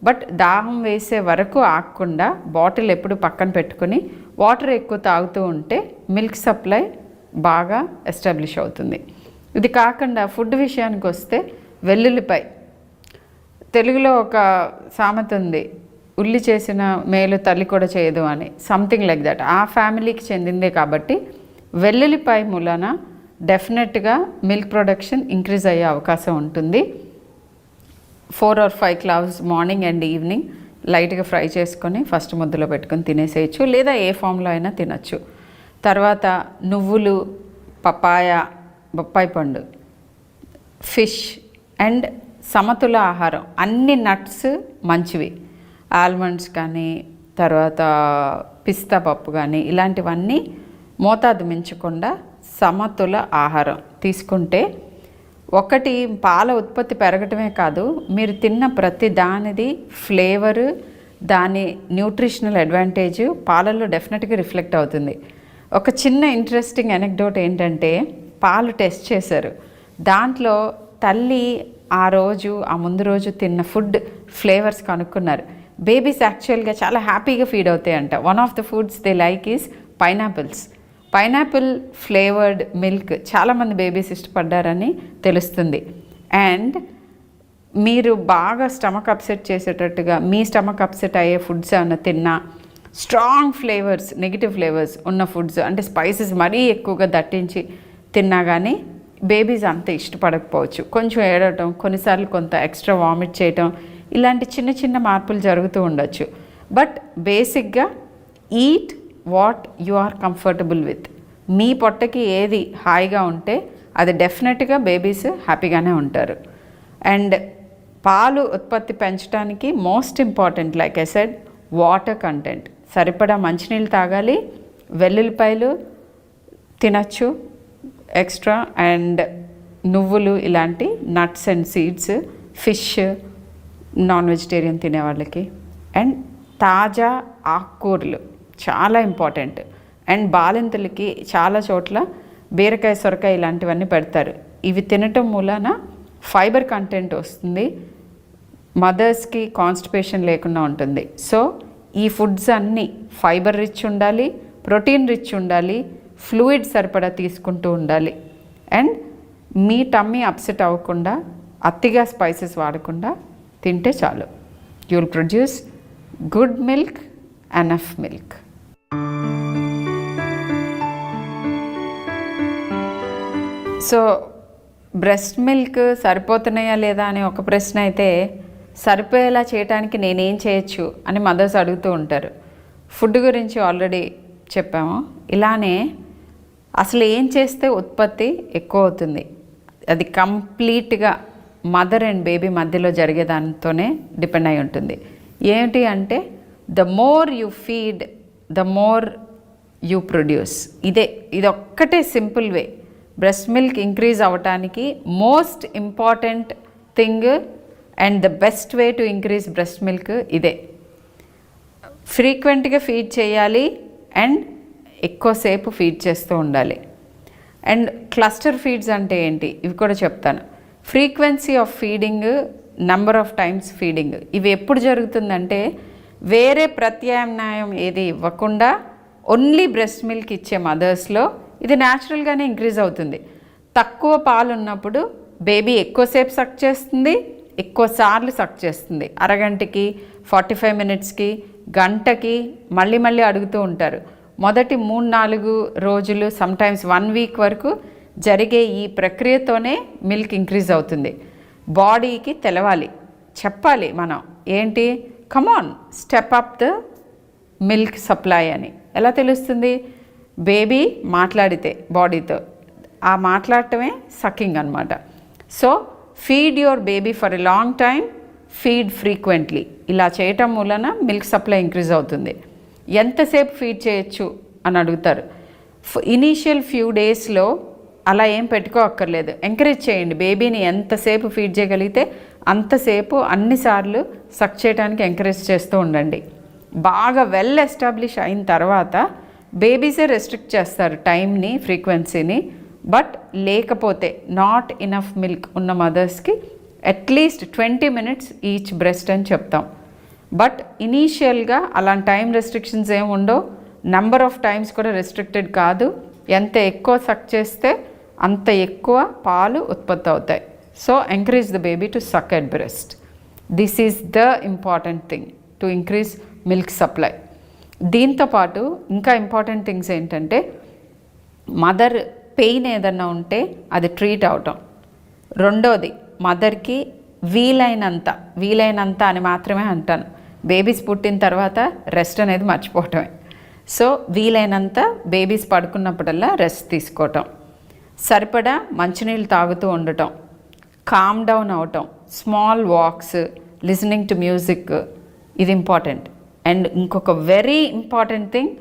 బట్ దాహం వేసే వరకు ఆగకుండా బాటిల్ ఎప్పుడు పక్కన పెట్టుకుని వాటర్ ఎక్కువ తాగుతూ ఉంటే మిల్క్ సప్లై బాగా ఎస్టాబ్లిష్ అవుతుంది. ఇది కాకుండా ఫుడ్ విషయానికి వస్తే వెల్లుల్లిపై, తెలుగులో ఒక సామెత ఉంది, ఉల్లి చేసిన మేలు తల్లి కూడా చేయదు అని, సంథింగ్ లైక్ దట్. ఆ ఫ్యామిలీకి చెందిందే కాబట్టి వెల్లుల్లిపై మూలన డెఫినెట్గా మిల్క్ ప్రొడక్షన్ ఇంక్రీజ్ అయ్యే అవకాశం ఉంటుంది. 4 or 5 cloves morning and evening లైట్గా ఫ్రై చేసుకొని ఫస్ట్ ముద్దలో పెట్టుకొని తినేసేయచ్చు, లేదా ఏ ఫామ్లో అయినా తినచ్చు. తర్వాత నువ్వులు, పపాయ, బొప్పాయి పండు, ఫిష్ అండ్ సమతుల ఆహారం. అన్ని నట్స్ మంచివి. ఆల్మండ్స్ కానీ, తర్వాత పిస్తా పప్పు కానీ, ఇలాంటివన్నీ మోతాదు మించకుండా సమతుల ఆహారం తీసుకుంటే ఒకటి పాల ఉత్పత్తి పెరగటమే కాదు, మీరు తిన్న ప్రతి దానిది ఫ్లేవరు, దాని న్యూట్రిషనల్ అడ్వాంటేజ్ పాలల్లో డెఫినెట్గా రిఫ్లెక్ట్ అవుతుంది. ఒక చిన్న ఇంట్రెస్టింగ్ ఎనెక్డోట్ ఏంటంటే, పాలు టెస్ట్ చేశారు. దాంట్లో తల్లి ఆ ముందు రోజు తిన్న ఫుడ్ ఫ్లేవర్స్ కనుక్కున్నారు. బేబీస్ యాక్చువల్గా చాలా హ్యాపీగా ఫీడ్ అవుతాయంట. One of the foods they like is pineapples. Pineapple flavoured milk చాలామంది బేబీస్ ఇష్టపడ్డారని తెలుస్తుంది. అండ్ మీరు బాగా స్టమక్ అప్సెట్ చేసేటట్టుగా మీ స్టమక్ అప్సెట్ అయ్యే ఫుడ్స్ ఏమైనా తిన్నా, స్ట్రాంగ్ ఫ్లేవర్స్, నెగిటివ్ ఫ్లేవర్స్ ఉన్న ఫుడ్స్ అంటే స్పైసెస్ మరీ ఎక్కువగా దట్టించి తిన్నా కానీ బేబీస్ అంత ఇష్టపడకపోవచ్చు. కొంచెం ఏడవటం, కొన్నిసార్లు కొంత ఎక్స్ట్రా వామిట్ చేయటం, ఇలాంటి చిన్న చిన్న మార్పులు జరుగుతూ ఉండొచ్చు. బట్ బేసిక్గా eat what you are comfortable with. మీ పొట్టకి ఏది హాయిగా ఉంటే అది డెఫినెట్గా బేబీస్ హ్యాపీగానే ఉంటారు. అండ్ పాలు ఉత్పత్తి పెంచడానికి most important like I said water content. సరిపడా మంచినీళ్ళు తాగాలి, వెల్లుల్లిపాయలు తినచ్చు ఎక్స్ట్రా, అండ్ నువ్వులు, ఇలాంటి nuts and seeds fish, non vegetarian తినే వాళ్ళకి. అండ్ తాజా ఆకుకూరలు చాలా ఇంపార్టెంట్. అండ్ బాలింతలకి చాలా చోట్ల బీరకాయ, సొరకాయ ఇలాంటివన్నీ పెడతారు. ఇవి తినటం మూలాన ఫైబర్ కంటెంట్ వస్తుంది, మదర్స్కి కాన్స్టిపేషన్ లేకుండా ఉంటుంది. సో ఈ ఫుడ్స్ అన్నీ ఫైబర్ రిచ్ ఉండాలి, ప్రోటీన్ రిచ్ ఉండాలి, ఫ్లూయిడ్ సరిపడా తీసుకుంటూ ఉండాలి. అండ్ మీ టమ్మీ అప్సెట్ అవ్వకుండా అతిగా స్పైసెస్ వాడకుండా తింటే చాలు. You will produce good milk, enough milk. So breast milk సరిపోతున్నాయా లేదా అని ఒక ప్రశ్న అయితే, సరిపోయేలా చేయడానికి నేనేం చేయొచ్చు అని మదర్స్ అడుగుతూ ఉంటారు. ఫుడ్ గురించి ఆల్రెడీ చెప్పాము. ఇలానే అసలు ఏం చేస్తే ఉత్పత్తి ఎక్కువ అవుతుంది, అది కంప్లీట్గా మదర్ అండ్ బేబీ మధ్యలో జరిగే దానితోనే డిపెండ్ అయి ఉంటుంది. ఏంటి అంటే the more you feed the more you produce. ఇది ఒక్కటే simple way breast milk increase అవ్వటానికి. Most important thing and the best way to increase breast milk ఇదే. ఫ్రీక్వెంట్గా ఫీడ్ చేయాలి అండ్ ఎక్కువసేపు ఫీడ్ చేస్తూ ఉండాలి. అండ్ క్లస్టర్ ఫీడ్స్ అంటే ఏంటి ఇవి కూడా చెప్తాను. Frequency of feeding, number of times feeding, ఇవి ఎప్పుడు జరుగుతుందంటే వేరే ప్రత్యామ్నాయం ఏది ఇవ్వకుండా ఓన్లీ బ్రెస్ట్ మిల్క్ ఇచ్చే మదర్స్లో ఇది న్యాచురల్గానే ఇంక్రీజ్ అవుతుంది. తక్కువ పాలు ఉన్నప్పుడు బేబీ ఎక్కువసేపు సక్ చేస్తుంది, ఎక్కువసార్లు సక్ చేస్తుంది. అరగంటకి, 45 మినిట్స్కి, గంటకి మళ్ళీ మళ్ళీ అడుగుతూ ఉంటారు. మొదటి 3-4 రోజులు, సమ్టైమ్స్ 1 వీక్ వరకు జరిగే ఈ ప్రక్రియతోనే మిల్క్ ఇంక్రీజ్ అవుతుంది. బాడీకి తెలవాలి, చెప్పాలి మనం ఏంటి, come on step up the milk supply అని. ఎలా తెలుస్తుంది? బేబీ మాట్లాడితే బాడీతో, ఆ మాట్లాడటమే సకింగ్ అనమాట. So feed your baby for a long time, feed frequently. ఇలా చేయటం వలన మిల్క్ సప్లై ఇంక్రీజ్ అవుతుంది. ఎంతసేపు ఫీడ్ చేయొచ్చు అని అడుగుతారు. ఇనీషియల్ ఫ్యూ డేస్లో అలా ఏం పెట్టుకోక్కర్లేదు. ఎంకరేజ్ చేయండి బేబీని, ఎంతసేపు ఫీడ్ చేయగలిగితే అంతసేపు అన్నిసార్లు సక్ చేయడానికి ఎంకరేజ్ చేస్తూ ఉండండి. బాగా వెల్ ఎస్టాబ్లిష్ అయిన తర్వాత బేబీసే రెస్ట్రిక్ట్ చేస్తారు టైంని, ఫ్రీక్వెన్సీని. బట్ లేకపోతే నాట్ ఇనఫ్ మిల్క్ ఉన్న మదర్స్కి అట్లీస్ట్ 20 మినిట్స్ ఈచ్ బ్రెస్ట్ అని చెప్తాం. బట్ ఇనీషియల్గా అలాంటి టైం రెస్ట్రిక్షన్స్ ఏమి ఉండవు, నెంబర్ ఆఫ్ టైమ్స్ కూడా రెస్ట్రిక్టెడ్ కాదు. ఎంత ఎక్కువ సక్ చేస్తే అంత ఎక్కువ పాలు ఉత్పత్తి అవుతాయి. So encourage the baby to suck at breast. This is the important thing to increase milk supply. దీంతోపాటు ఇంకా ఇంపార్టెంట్ థింగ్స్ ఏంటంటే మదర్ పెయిన్ ఏదన్నా ఉంటే అది ట్రీట్ అవటం. రెండోది మదర్కి వీలైనంత అని మాత్రమే అంటాను. బేబీస్ పుట్టిన తర్వాత రెస్ట్ అనేది మర్చిపోవటమే. సో వీలైనంత బేబీస్ పడుకున్నప్పుడల్లా రెస్ట్ తీసుకోవటం, సరిపడా మంచినీళ్ళు తాగుతూ ఉండటం, కామ్ డౌన్ అవటం, small walks, listening to music, ఇది ఇంపార్టెంట్. అండ్ ఇంకొక very important thing,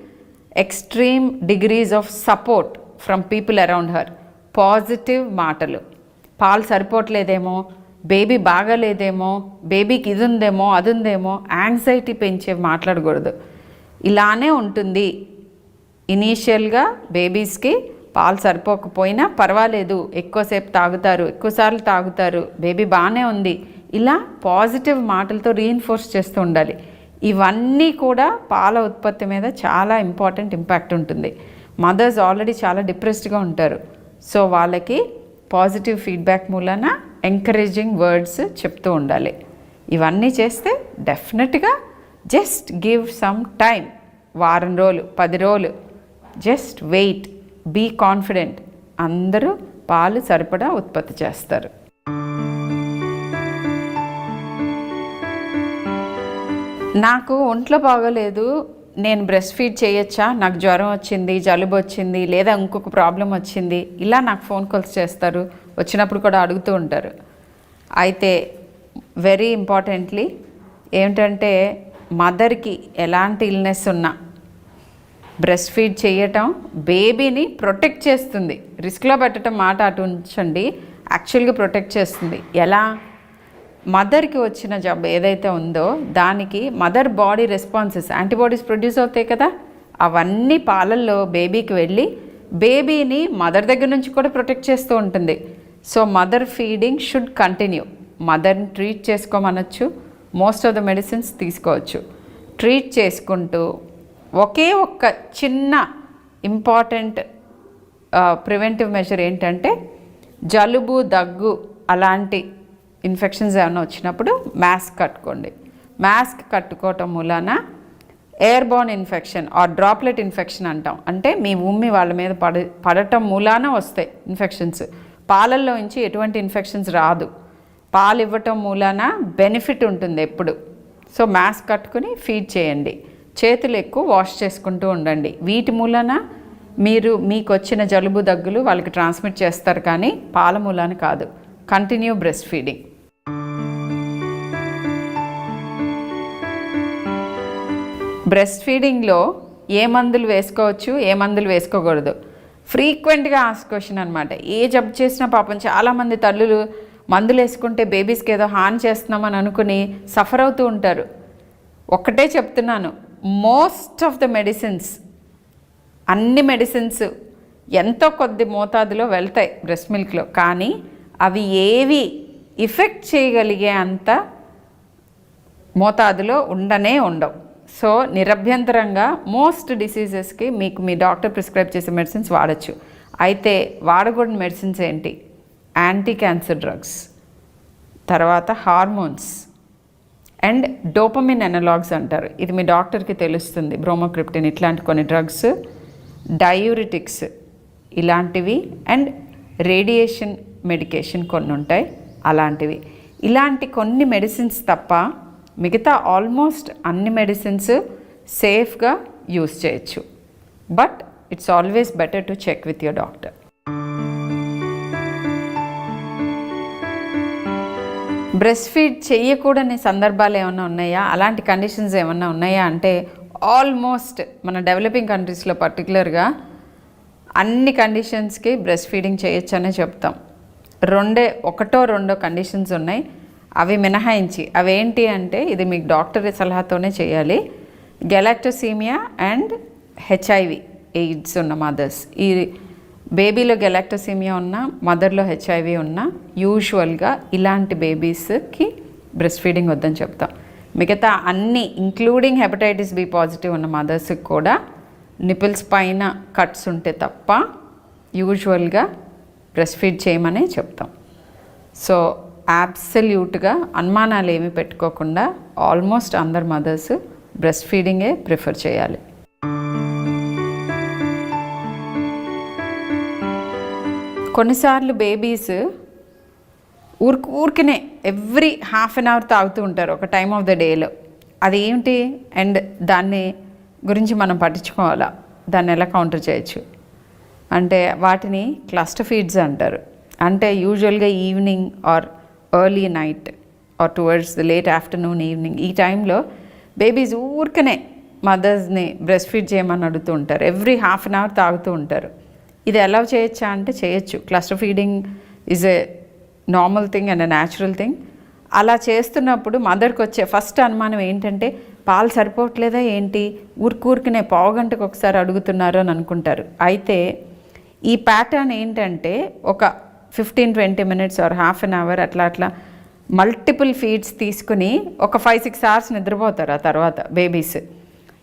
extreme degrees of support from people around her. Positive మాటలు. పాలు సరిపోవట్లేదేమో, బేబీ బాగాలేదేమో, బేబీకి ఇది ఉందేమో అది ఉందేమో, యాంగ్జైటీ పెంచే మాట్లాడకూడదు. ఇలానే ఉంటుంది. ఇనీషియల్గా బేబీస్కి పాలు సరిపోకపోయినా పర్వాలేదు, ఎక్కువసేపు తాగుతారు, ఎక్కువసార్లు తాగుతారు, బేబీ బాగానే ఉంది, ఇలా పాజిటివ్ మాటలతో రీఇన్ఫోర్స్ చేస్తూ ఉండాలి. ఇవన్నీ కూడా పాల ఉత్పత్తి మీద చాలా ఇంపార్టెంట్ ఇంపాక్ట్ ఉంటుంది. మదర్స్ ఆల్రెడీ చాలా డిప్రెస్డ్గా ఉంటారు. సో వాళ్ళకి పాజిటివ్ ఫీడ్బ్యాక్ మూలన ఎంకరేజింగ్ వర్డ్స్ చెప్తూ ఉండాలి. ఇవన్నీ చేస్తే డెఫినెట్గా జస్ట్ గివ్ సమ్ టైం, వారం రోజులు, 10 రోజులు, జస్ట్ వెయిట్, బీ కాన్ఫిడెంట్, అందరూ పాలు సరిపడా ఉత్పత్తి చేస్తారు. నాకు ఒంట్లో బాగోలేదు, నేను బ్రెస్ట్ ఫీడ్ చేయొచ్చా, నాకు జ్వరం వచ్చింది, జలుబు వచ్చింది, లేదా ఇంకొక ప్రాబ్లం వచ్చింది, ఇలా నాకు ఫోన్ కాల్స్ చేస్తారు. వచ్చినప్పుడు కూడా అడుగుతూ ఉంటారు. అయితే వెరీ ఇంపార్టెంట్లీ ఏమిటంటే మదర్కి ఎలాంటి ఇల్నెస్ ఉన్నా బ్రెస్ట్ ఫీడ్ చేయటం బేబీని ప్రొటెక్ట్ చేస్తుంది. రిస్క్లో పెట్టడం మాట అటు ఉంచండి, యాక్చువల్గా ప్రొటెక్ట్ చేస్తుంది. ఎలా? మదర్కి వచ్చిన జబ్బు ఏదైతే ఉందో దానికి mother body responses antibodies produce అవుతాయి కదా, అవన్నీ పాలల్లో బేబీకి వెళ్ళి బేబీని మదర్ దగ్గర నుంచి కూడా ప్రొటెక్ట్ చేస్తూ ఉంటుంది. So mother feeding should continue. మదర్ని ట్రీట్ చేసుకోమనొచ్చు, మోస్ట్ ఆఫ్ ద మెడిసిన్స్ తీసుకోవచ్చు. ట్రీట్ చేసుకుంటూ ఒకే ఒక్క చిన్న ఇంపార్టెంట్ ప్రివెంటివ్ మెజర్ ఏంటంటే జలుబు దగ్గు అలాంటి ఇన్ఫెక్షన్స్ ఏమైనా వచ్చినప్పుడు మాస్క్ కట్టుకోండి. మాస్క్ కట్టుకోవటం మూలాన airborne infection or droplet infection అంటాం, అంటే మీ ఉమ్మి వాళ్ళ మీద పడటం మూలాన వస్తాయి ఇన్ఫెక్షన్స్. పాలల్లో నుంచి ఎటువంటి ఇన్ఫెక్షన్స్ రాదు, పాలు ఇవ్వటం మూలాన బెనిఫిట్ ఉంటుంది ఎప్పుడు. సో మాస్క్ కట్టుకుని ఫీడ్ చేయండి, చేతులు ఎక్కువ వాష్ చేసుకుంటూ ఉండండి. వీటి మూలాన మీకు వచ్చిన జలుబు దగ్గులు వాళ్ళకి ట్రాన్స్మిట్ చేస్తారు, కానీ పాల మూలాన కాదు. Continue breast feeding. బ్రెస్ట్ ఫీడింగ్లో ఏ మందులు వేసుకోవచ్చు, ఏ మందులు వేసుకోకూడదు, ఫ్రీక్వెంట్గా ఆస్క్ క్వశ్చన్ అనమాట. ఏ జబ్బు చేసినా పాపం చాలామంది తల్లులు మందులు వేసుకుంటే బేబీస్కి ఏదో హాని చేస్తున్నామని అనుకుని సఫర్ అవుతూ ఉంటారు. ఒక్కటే చెప్తున్నాను, మోస్ట్ ఆఫ్ ద మెడిసిన్స్, అన్ని మెడిసిన్స్ ఎంతో కొద్ది మోతాదులో వెళ్తాయి బ్రెస్ట్ మిల్క్లో, కానీ అవి ఏవి ఎఫెక్ట్ చేయగలిగే అంత మోతాదులో ఉండవు. సో నిరభ్యంతరంగా మోస్ట్ డిసీజెస్కి మీకు మీ డాక్టర్ ప్రిస్క్రైబ్ చేసే మెడిసిన్స్ వాడచ్చు. అయితే వాడకూడని మెడిసిన్స్ ఏంటి? యాంటీ క్యాన్సర్ డ్రగ్స్, తర్వాత హార్మోన్స్ అండ్ డోపమిన్ ఎనలాగ్స్ అంటారు. ఇది మీ డాక్టర్కి తెలుస్తుంది. బ్రోమోక్రిప్టిన్ ఇట్లాంటి కొన్ని డ్రగ్స్, డయూరిటిక్స్ ఇలాంటివి, అండ్ రేడియేషన్ మెడికేషన్ కొన్ని ఉంటాయి అలాంటివి. ఇలాంటి కొన్ని మెడిసిన్స్ తప్ప మిగతా ఆల్మోస్ట్ అన్ని మెడిసిన్స్ సేఫ్గా యూస్ చేయొచ్చు. But it's always better to check with your doctor. Breast feed చేయకూడని సందర్భాలు ఏమైనా ఉన్నాయా, అలాంటి కండిషన్స్ ఏమైనా ఉన్నాయా అంటే ఆల్మోస్ట్ మన డెవలపింగ్ కంట్రీస్లో పర్టికులర్గా అన్ని కండిషన్స్కి బ్రెస్ట్ ఫీడింగ్ చేయొచ్చనే చెప్తాం. ఒకటో రెండో కండిషన్స్ ఉన్నాయి, అవి మినహాయించి. అవేంటి అంటే ఇది మీకు డాక్టర్ సలహాతోనే చేయాలి. గెలాక్టోసీమియా అండ్ హెచ్ఐవి ఎయిడ్స్ ఉన్న మదర్స్. ఈ బేబీలో గెలాక్టోసీమియా ఉన్న, మదర్లో హెచ్ఐవి ఉన్న, యూజువల్గా ఇలాంటి బేబీస్కి బ్రెస్ట్ ఫీడింగ్ వద్దని చెప్తాం. మిగతా అన్ని ఇంక్లూడింగ్ హెపటైటిస్ బి పాజిటివ్ ఉన్న మదర్స్కి కూడా నిపిల్స్ పైన కట్స్ ఉంటే తప్ప యూజువల్గా బ్రెస్ట్ ఫీడ్ చేయమనే చెప్తాం. సో అబ్సల్యూట్గా అనుమానాలు ఏమీ పెట్టుకోకుండా ఆల్మోస్ట్ అందరు మదర్స్ బ్రెస్ట్ ఫీడింగే ప్రిఫర్ చేయాలి. కొన్నిసార్లు బేబీస్ ఊరికనే ఎవ్రీ హాఫ్ అన్ అవర్ తాగుతూ ఉంటారు ఒక టైమ్ ఆఫ్ ద డేలో. అది ఏమిటి అండ్ దాన్ని గురించి మనం పట్టించుకోవాలా, దాన్ని ఎలా కౌంటర్ చేయొచ్చు అంటే వాటిని క్లస్టర్ ఫీడ్స్ అంటారు. అంటే యూజువల్గా evening or early night are towards the late afternoon evening ఈ టైంలో బేబీస్ ఊరికనే మదర్స్ని బ్రెస్ట్ ఫీడ్ చేయమని అడుగుతూ ఉంటారు. ఎవ్రీ హాఫ్ అన్ అవర్ తాగుతూ ఉంటారు. ఇది ఎలా చేయొచ్చా అంటే చేయొచ్చు. Cluster feeding is a normal thing and a natural thing. అలా చేస్తున్నప్పుడు మదర్కి వచ్చే ఫస్ట్ అనుమానం ఏంటంటే పాలు సరిపోవట్లేదా ఏంటి, ఊరికూరికినే పావుగంటకు ఒకసారి అడుగుతున్నారు అని అనుకుంటారు. అయితే ఈ ప్యాటర్న్ ఏంటంటే ఒక 15-20 minutes or half an hour అట్లా మల్టిపుల్ ఫీడ్స్ తీసుకుని ఒక 5-6 hours నిద్రపోతారు ఆ తర్వాత బేబీస్.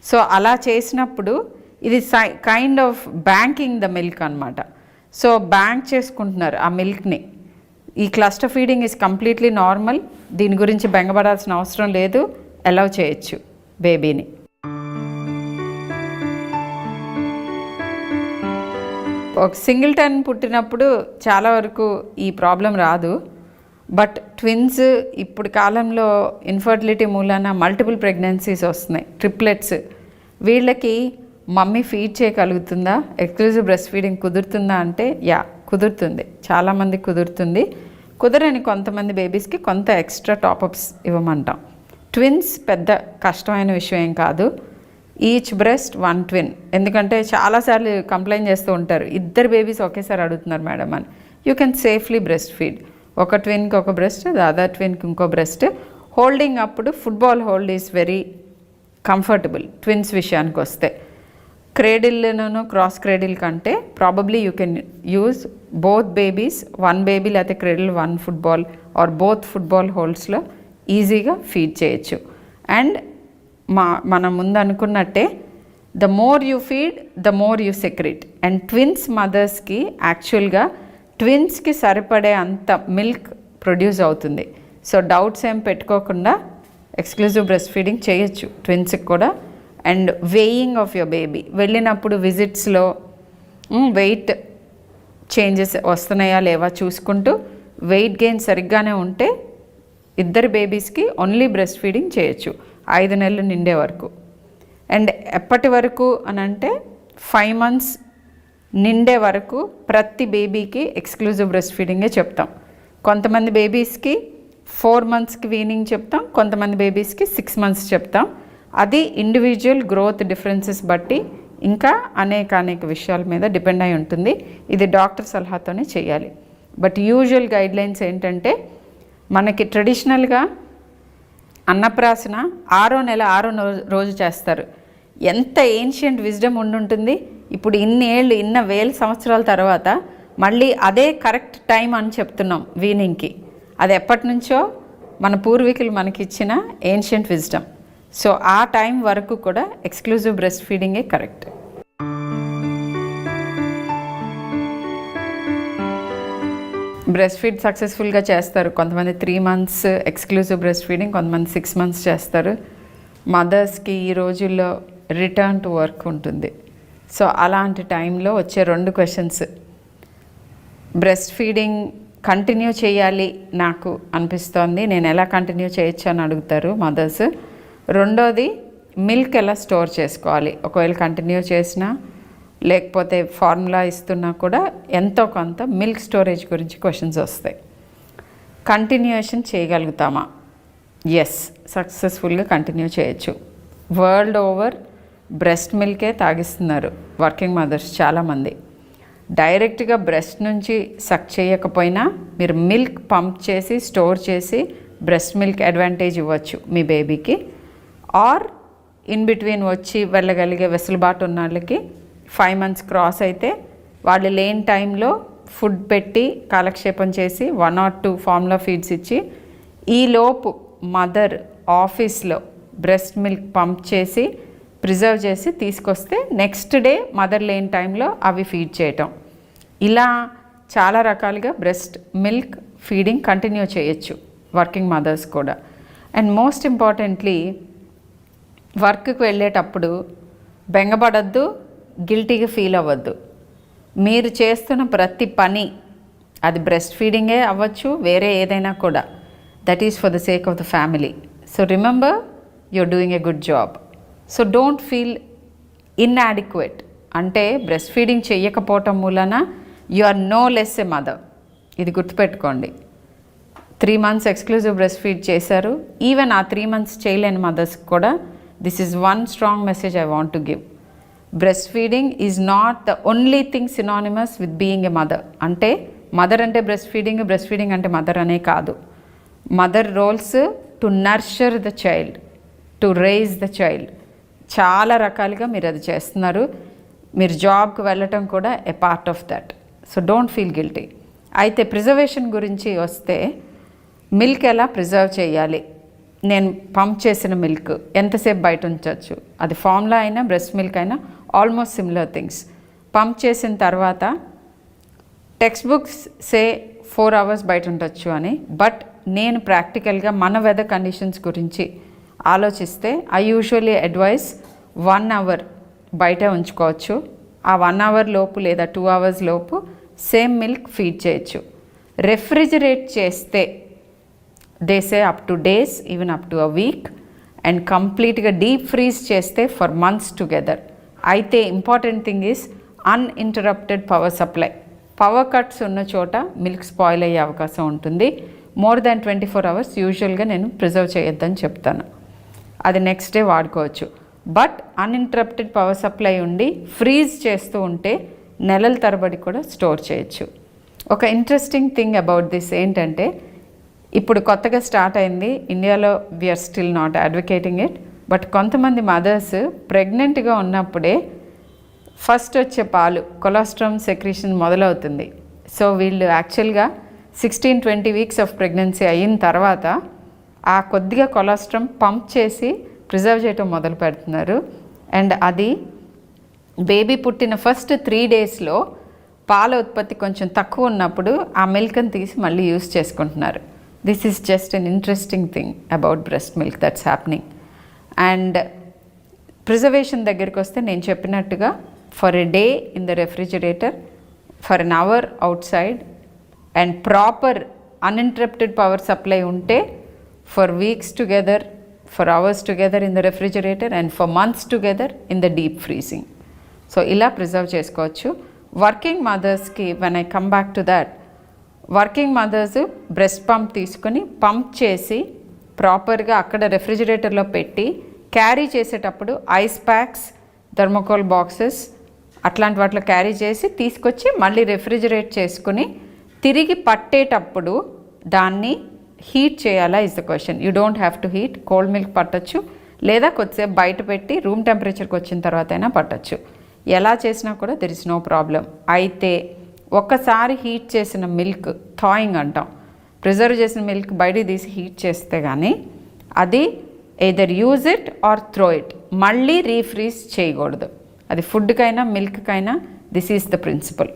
సో అలా చేసినప్పుడు ఇది kind of banking the milk అనమాట. సో బ్యాంక్ చేసుకుంటున్నారు ఆ మిల్క్ని. ఈ cluster feeding is completely normal. దీని గురించి బెంగపడాల్సిన అవసరం లేదు, అలౌ చేయొచ్చు బేబీని. ఒక సింగిల్టన్ పుట్టినప్పుడు చాలా వరకు ఈ ప్రాబ్లం రాదు. బట్ ట్విన్స్ ఇప్పుడు కాలంలో ఇన్ఫర్టిలిటీ మూలాన మల్టిపుల్ ప్రెగ్నెన్సీస్ వస్తున్నాయి, ట్రిప్లెట్స్. వీళ్ళకి మమ్మీ ఫీడ్ చేయగలుగుతుందా, ఎక్స్క్లూజివ్ బ్రెస్ట్ ఫీడింగ్ కుదురుతుందా అంటే కుదురుతుంది. చాలామంది కుదురుతుంది. కుదరని కొంతమంది బేబీస్కి కొంత ఎక్స్ట్రా టాపప్స్ ఇవ్వమంటాం. ట్విన్స్ పెద్ద కష్టమైన విషయం ఏం కాదు. Each breast 1 twin. ఎందుకంటే చాలాసార్లు కంప్లైంట్ చేస్తూ ఉంటారు, 2 బేబీస్ ఒకేసారి అడుగుతున్నారు మేడం అని. You can safely breast feed. ఒక ట్విన్కి ఒక బ్రెస్ట్, ద అదర్ ట్విన్కి ఇంకో బ్రెస్ట్. హోల్డింగ్ అప్పుడు football hold is very comfortable twins విషయానికి వస్తే. క్రేడిల్ను క్రాస్ క్రేడిల్ కంటే probably you can use both babies, one baby లేకపోతే cradle one football or both football హోల్డ్స్లో ఈజీగా ఫీడ్ చేయొచ్చు. అండ్ మనం ముందు అనుకున్నట్టే the more you feed the more you secrete. And twins మదర్స్కి యాక్చువల్గా ట్విన్స్కి సరిపడే అంత మిల్క్ ప్రొడ్యూస్ అవుతుంది. సో డౌట్స్ ఏం పెట్టుకోకుండా ఎక్స్క్లూజివ్ బ్రెస్ట్ ఫీడింగ్ చేయొచ్చు ట్విన్స్కి కూడా. And weighing of your baby, వెళ్ళినప్పుడు విజిట్స్లో వెయిట్ చేంజెస్ వస్తున్నాయా లేవా చూసుకుంటూ వెయిట్ గెయిన్ సరిగ్గానే ఉంటే ఇద్దరు బేబీస్కి ఓన్లీ బ్రెస్ట్ ఫీడింగ్ చేయొచ్చు 5 నెలలు నిండే వరకు. అండ్ ఎప్పటి వరకు అని అంటే 5 months నిండే వరకు ప్రతి బేబీకి ఎక్స్క్లూజివ్ బ్రెస్ట్ ఫీడింగే చెప్తాం. కొంతమంది బేబీస్కి 4 monthsకి వీనింగ్ చెప్తాం, కొంతమంది బేబీస్కి 6 months చెప్తాం. అది ఇండివిజువల్ గ్రోత్ డిఫరెన్సెస్ బట్టి ఇంకా అనేక విషయాల మీద డిపెండ్ అయి ఉంటుంది. ఇది డాక్టర్ సలహాతోనే చేయాలి. బట్ యూజువల్ గైడ్లైన్స్ ఏంటంటే మనకి ట్రెడిషనల్గా అన్నప్రాసన 6వ నెల 6వ రోజు చేస్తారు. ఎంత ఏన్షియంట్ విజ్డమ్ ఉండుంటుంది. ఇప్పుడు ఇన్ని వేల సంవత్సరాల తర్వాత మళ్ళీ అదే కరెక్ట్ టైం అని చెప్తున్నాం వీనింగ్కి. అది ఎప్పటి నుంచో మన పూర్వీకులు మనకిచ్చిన ఏన్షియంట్ విజ్డమ్. సో ఆ టైం వరకు కూడా ఎక్స్క్లూజివ్ బ్రెస్ట్ ఫీడింగే కరెక్ట్. బ్రెస్ట్ ఫీడ్ సక్సెస్ఫుల్గా చేస్తారు. కొంతమంది 3 months ఎక్స్క్లూజివ్ బ్రెస్ట్ ఫీడింగ్, కొంతమంది 6 months చేస్తారు. మదర్స్కి ఈ రోజుల్లో రిటర్న్ టు వర్క్ ఉంటుంది. సో అలాంటి టైంలో వచ్చే 2 questions, బ్రెస్ట్ ఫీడింగ్ కంటిన్యూ చేయాలి నాకు అనిపిస్తోంది, నేను ఎలా కంటిన్యూ చేయొచ్చు అని అడుగుతారు మదర్స్. రెండోది మిల్క్ ఎలా స్టోర్ చేసుకోవాలి, ఒకవేళ కంటిన్యూ చేసినా లేకపోతే ఫార్ములా ఇస్తున్నా కూడా ఎంతో కొంత మిల్క్ స్టోరేజ్ గురించి క్వశ్చన్స్ వస్తాయి. కంటిన్యూషన్ చేయగలుగుతామా? ఎస్, సక్సెస్ఫుల్గా కంటిన్యూ చేయొచ్చు. వరల్డ్ ఓవర్ బ్రెస్ట్ మిల్కే తాగిస్తున్నారు వర్కింగ్ మదర్స్ చాలామంది. డైరెక్ట్గా బ్రెస్ట్ నుంచి సక్ చేయకపోయినా మీరు మిల్క్ పంప్ చేసి స్టోర్ చేసి బ్రెస్ట్ మిల్క్ అడ్వాంటేజ్ ఇవ్వచ్చు మీ బేబీకి. ఆర్ ఇన్ బిట్వీన్ వచ్చి వెళ్ళగలిగే వెసులుబాటు ఉన్న వాళ్ళకి 5 months క్రాస్ అయితే వాళ్ళు లేని టైంలో ఫుడ్ పెట్టి కాలక్షేపం చేసి 1 or 2 ఫార్ములా ఫీడ్స్ ఇచ్చి ఈలోపు మదర్ ఆఫీస్లో బ్రెస్ట్ మిల్క్ పంప్ చేసి ప్రిజర్వ్ చేసి తీసుకొస్తే నెక్స్ట్ డే మదర్ లేని టైంలో అవి ఫీడ్ చేయటం. ఇలా చాలా రకాలుగా బ్రెస్ట్ మిల్క్ ఫీడింగ్ కంటిన్యూ చేయొచ్చు వర్కింగ్ మదర్స్ కూడా. అండ్ మోస్ట్ ఇంపార్టెంట్లీ వర్క్కి వెళ్ళేటప్పుడు బెంగపడద్దు, గిల్టీగా ఫీల్ అవ్వద్దు. మీరు చేస్తున్న ప్రతి పని, అది బ్రెస్ట్ ఫీడింగే అవ్వచ్చు, వేరే ఏదైనా కూడా, that is for the sake of the family. So remember you're doing a good job. So don't feel inadequate. అంటే బ్రెస్ట్ ఫీడింగ్ చెయ్యకపోవటం మూలన you are no less a mother. ఇది గుర్తుపెట్టుకోండి. 3 months ఎక్స్క్లూజివ్ బ్రెస్ట్ ఫీడ్ చేశారు, even ఆ 3 months చేయలేని మదర్స్కి కూడా this is one strong message I want to give. Breast feeding is not the only thing synonymous with being a mother. అంటే mother అంటే breast feeding అంటే మదర్ అనే కాదు. Mother roles to nurture the child, to raise the child, చాలా రకాలుగా మీరు అది చేస్తున్నారు. మీరు జాబ్కి వెళ్ళటం కూడా a part of that. So don't feel guilty. అయితే ప్రిజర్వేషన్ గురించి వస్తే మిల్క్ ఎలా ప్రిజర్వ్ చేయాలి? నేను పంప్ చేసిన మిల్క్ ఎంతసేపు బయట ఉంచవచ్చు? అది ఫార్ములా అయినా బ్రెస్ట్ మిల్క్ అయినా ఆల్మోస్ట్ సిమిలర్ థింగ్స్. పంప్ చేసిన తర్వాత టెక్స్ట్ బుక్స్ సే 4 hours బయట ఉండొచ్చు అని. బట్ నేను ప్రాక్టికల్గా మన వెదర్ కండిషన్స్ గురించి ఆలోచిస్తే ఐ యూజువల్లీ అడ్వైస్ 1 hour బయట ఉంచుకోవచ్చు. ఆ 1 hour లోపు లేదా 2 hours లోపు సేమ్ మిల్క్ ఫీడ్ చేయొచ్చు. రెఫ్రిజిరేట్ చేస్తే they say up two days, even up to a week. And కంప్లీట్గా డీప్ ఫ్రీజ్ చేస్తే ఫర్ మంత్స్ టుగెదర్. అయితే important thing is uninterrupted power supply. Power cuts ఉన్న చోట మిల్క్ స్పాయిల్ అయ్యే అవకాశం ఉంటుంది. మోర్ దాన్ 24 hours యూజువల్గా నేను ప్రిజర్వ్ చేయొద్దని చెప్తాను. అది నెక్స్ట్ డే వాడుకోవచ్చు. బట్ అన్ఇంటరప్టెడ్ పవర్ సప్లై ఉండి ఫ్రీజ్ చేస్తూ ఉంటే నెలల తరబడి కూడా స్టోర్ చేయొచ్చు. ఒక ఇంట్రెస్టింగ్ థింగ్ అబౌట్ దిస్ ఏంటంటే, ఇప్పుడు కొత్తగా స్టార్ట్ అయింది ఇండియాలో, we are still not advocating it, but కొంతమంది మదర్స్ ప్రెగ్నెంట్గా ఉన్నప్పుడే ఫస్ట్ వచ్చే పాలు కొలెస్ట్రాల్ సెక్రీషన్ మొదలవుతుంది. సో వీళ్ళు యాక్చువల్గా 16-20 వీక్స్ ఆఫ్ ప్రెగ్నెన్సీ అయిన తర్వాత ఆ కొద్దిగా కొలెస్ట్రాల్ పంప్ చేసి ప్రిజర్వ్ చేయటం మొదలు పెడుతున్నారు. అండ్ అది బేబీ పుట్టిన ఫస్ట్ 3 డేస్లో పాల ఉత్పత్తి కొంచెం తక్కువ ఉన్నప్పుడు ఆ మిల్క్ని తీసి మళ్ళీ యూస్ చేసుకుంటున్నారు. This is just an interesting thing about breast milk that's happening. And preservation దగ్గరికి వస్తే నేను చెప్పినట్టుగా for a day in the refrigerator, for an hour outside, and proper uninterrupted power supply ఉంటే for weeks together, for hours together in the refrigerator, and for months together in the deep freezing. So ఇలా preserve చేసుకోవచ్చు. Working మదర్స్కి when I come back to that, working mothers breast pump తీసుకొని pump చేసి ప్రాపర్గా అక్కడ రెఫ్రిజిరేటర్లో పెట్టి carry చేసేటప్పుడు ice packs, thermocol boxes అట్లాంటి వాటిలో క్యారీ చేసి తీసుకొచ్చి మళ్ళీ రెఫ్రిజిరేట్ చేసుకుని తిరిగి పట్టేటప్పుడు దాన్ని హీట్ చేయాలా is the question. You don't have to heat. Cold milk పట్టచ్చు, లేదా కొద్దిసేపు బయట పెట్టి రూమ్ టెంపరేచర్కి వచ్చిన తర్వాత అయినా పట్టచ్చు. ఎలా చేసినా కూడా దెర్ ఇస్ నో ప్రాబ్లం. అయితే ఒక్కసారి హీట్ చేసిన మిల్క్, థాయింగ్ అంటాం, ప్రిజర్వ్ చేసిన మిల్క్ బయట తీసి హీట్ చేస్తే కానీ అది either use it or throw it, మళ్ళీ రీఫ్రీజ్ చేయకూడదు. అది ఫుడ్కైనా మిల్క్కైనా this is the principle.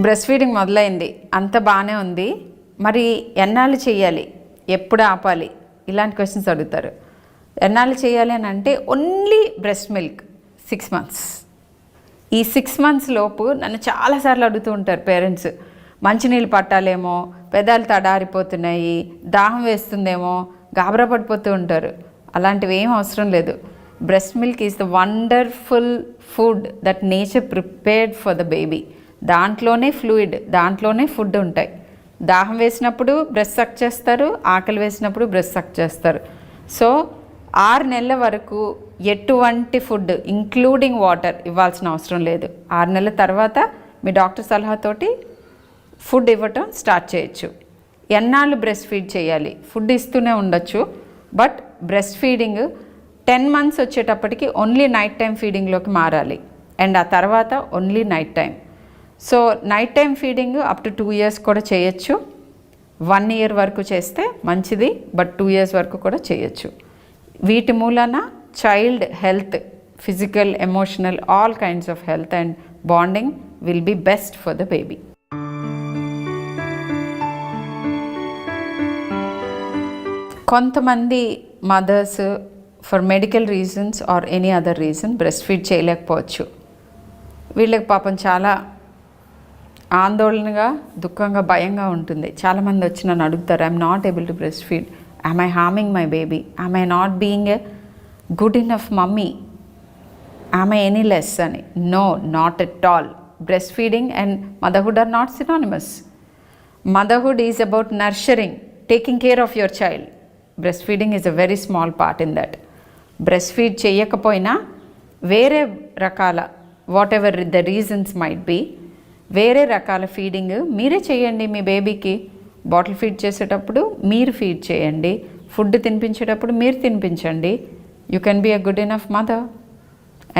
Breast feeding మొదలైంది, అంత బాగానే ఉంది, మరి ఎన్నాళ్ళు చేయాలి, ఎప్పుడు ఆపాలి, ఇలాంటి క్వశ్చన్స్ అడుగుతారు. ఎన్నాళ్ళు చేయాలి అని అంటే ఓన్లీ బ్రెస్ట్ మిల్క్ 6 months. ఈ 6 months లోపు నన్ను చాలాసార్లు అడుగుతూ ఉంటారు పేరెంట్స్, మంచినీళ్ళు పట్టాలేమో, పెదాలు తడారిపోతున్నాయి, దాహం వేస్తుందేమో, గాబరా పడిపోతూ ఉంటారు. అలాంటివి ఏం అవసరం లేదు. Breast milk is the wonderful food that nature prepared for the baby. దాంట్లోనే ఫ్లూయిడ్, దాంట్లోనే ఫుడ్ ఉంటాయి. దాహం వేసినప్పుడు బ్రెస్ట్ సక్ చేస్తారు, ఆకలి వేసినప్పుడు బ్రెస్ట్ సక్ చేస్తారు. సో 6 నెలల వరకు ఎటువంటి ఫుడ్ ఇంక్లూడింగ్ వాటర్ ఇవ్వాల్సిన అవసరం లేదు. 6 నెలల తర్వాత మీ డాక్టర్ సలహాతోటి ఫుడ్ ఇవ్వటం స్టార్ట్ చేయొచ్చు. ఎన్నాళ్ళు బ్రెస్ట్ ఫీడ్ చేయాలి, ఫుడ్ ఇస్తూనే ఉండొచ్చు, బట్ బ్రెస్ట్ ఫీడింగ్ 10 months వచ్చేటప్పటికి ఓన్లీ నైట్ టైం ఫీడింగ్లోకి మారాలి. అండ్ ఆ తర్వాత only night time. So night time feeding up to 2 years కూడా చేయొచ్చు. 1 year వరకు చేస్తే మంచిది, బట్ 2 years వరకు కూడా చేయొచ్చు. వీటి మూలన child health, physical, emotional, all kinds of health and bonding will be best for the baby. కొంతమంది mothers for medical reasons or any other reason breast feed చేయలేకపోవచ్చు. వీళ్ళకి పాపం చాలా ఆందోళనగా, దుఃఖంగా, భయంగా ఉంటుంది. చాలామంది వచ్చి నన్ను అడుగుతారు, I'm not able to breast feed, am I harming my baby, am I not being a good enough mummy, am I any less ani? No, not at all. Breastfeeding and motherhood are not synonymous. Motherhood is about nurturing, taking care of your child. Breastfeeding is a very small part in that. Breastfeed చేయకపోయినా వేరే రకాల, whatever the reasons might be, వేరే రకాల feeding మీరే చేయండి. మీ బేబీకి bottle feed చేసేటప్పుడు మీరు ఫీడ్ చేయండి, ఫుడ్ తినిపించేటప్పుడు మీరు తినిపించండి. You can be a good enough mother.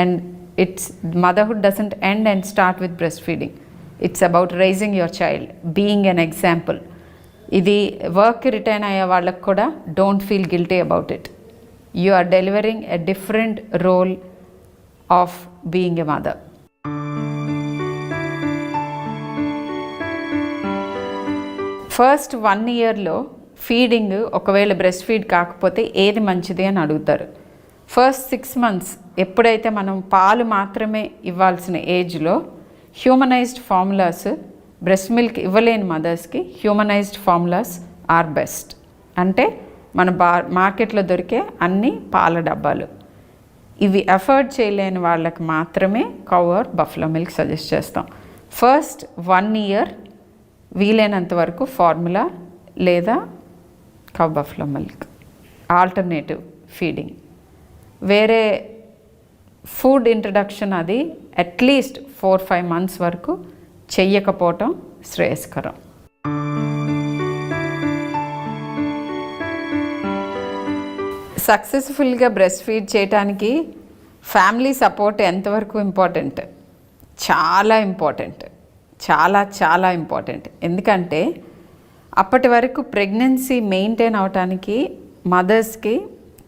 And it's motherhood doesn't end and start with breast feeding. It's about raising your child, being an example. ఇది వర్క్ రిటైన్ అయ్యే వాళ్ళకు కూడా don't feel guilty about it. You are delivering a different role of being a mother. First 1 yearలో feeding ఒకవేళ breast feed కాకపోతే ఏది మంచిది అని అడుగుతారు. ఫస్ట్ 6 months ఎప్పుడైతే మనం పాలు మాత్రమే ఇవ్వాల్సిన ఏజ్లో హ్యూమనైజ్డ్ ఫార్ములాస్, బ్రెస్ట్ మిల్క్ ఇవ్వలేని మదర్స్కి హ్యూమనైజ్డ్ ఫార్ములాస్ ఆర్ బెస్ట్. అంటే మన మార్కెట్లో దొరికే అన్ని పాల డబ్బాలు, ఇవి అఫోర్డ్ చేయలేని వాళ్ళకి మాత్రమే cow or buffalo milk suggest చేస్తాం. ఫస్ట్ 1 year వీలైనంత వరకు ఫార్ములా లేదా cow buffalo milk, alternative feeding. వేరే ఫుడ్ ఇంట్రడక్షన్ అది అట్లీస్ట్ 4-5 months వరకు చెయ్యకపోవటం శ్రేయస్కరం. సక్సెస్ఫుల్గా బ్రెస్ట్ ఫీడ్ చేయడానికి ఫ్యామిలీ సపోర్ట్ ఎంతవరకు ఇంపార్టెంట్? చాలా ఇంపార్టెంట్, చాలా చాలా ఇంపార్టెంట్. ఎందుకంటే అప్పటి వరకు ప్రెగ్నెన్సీ మెయింటైన్ అవటానికి మదర్స్కి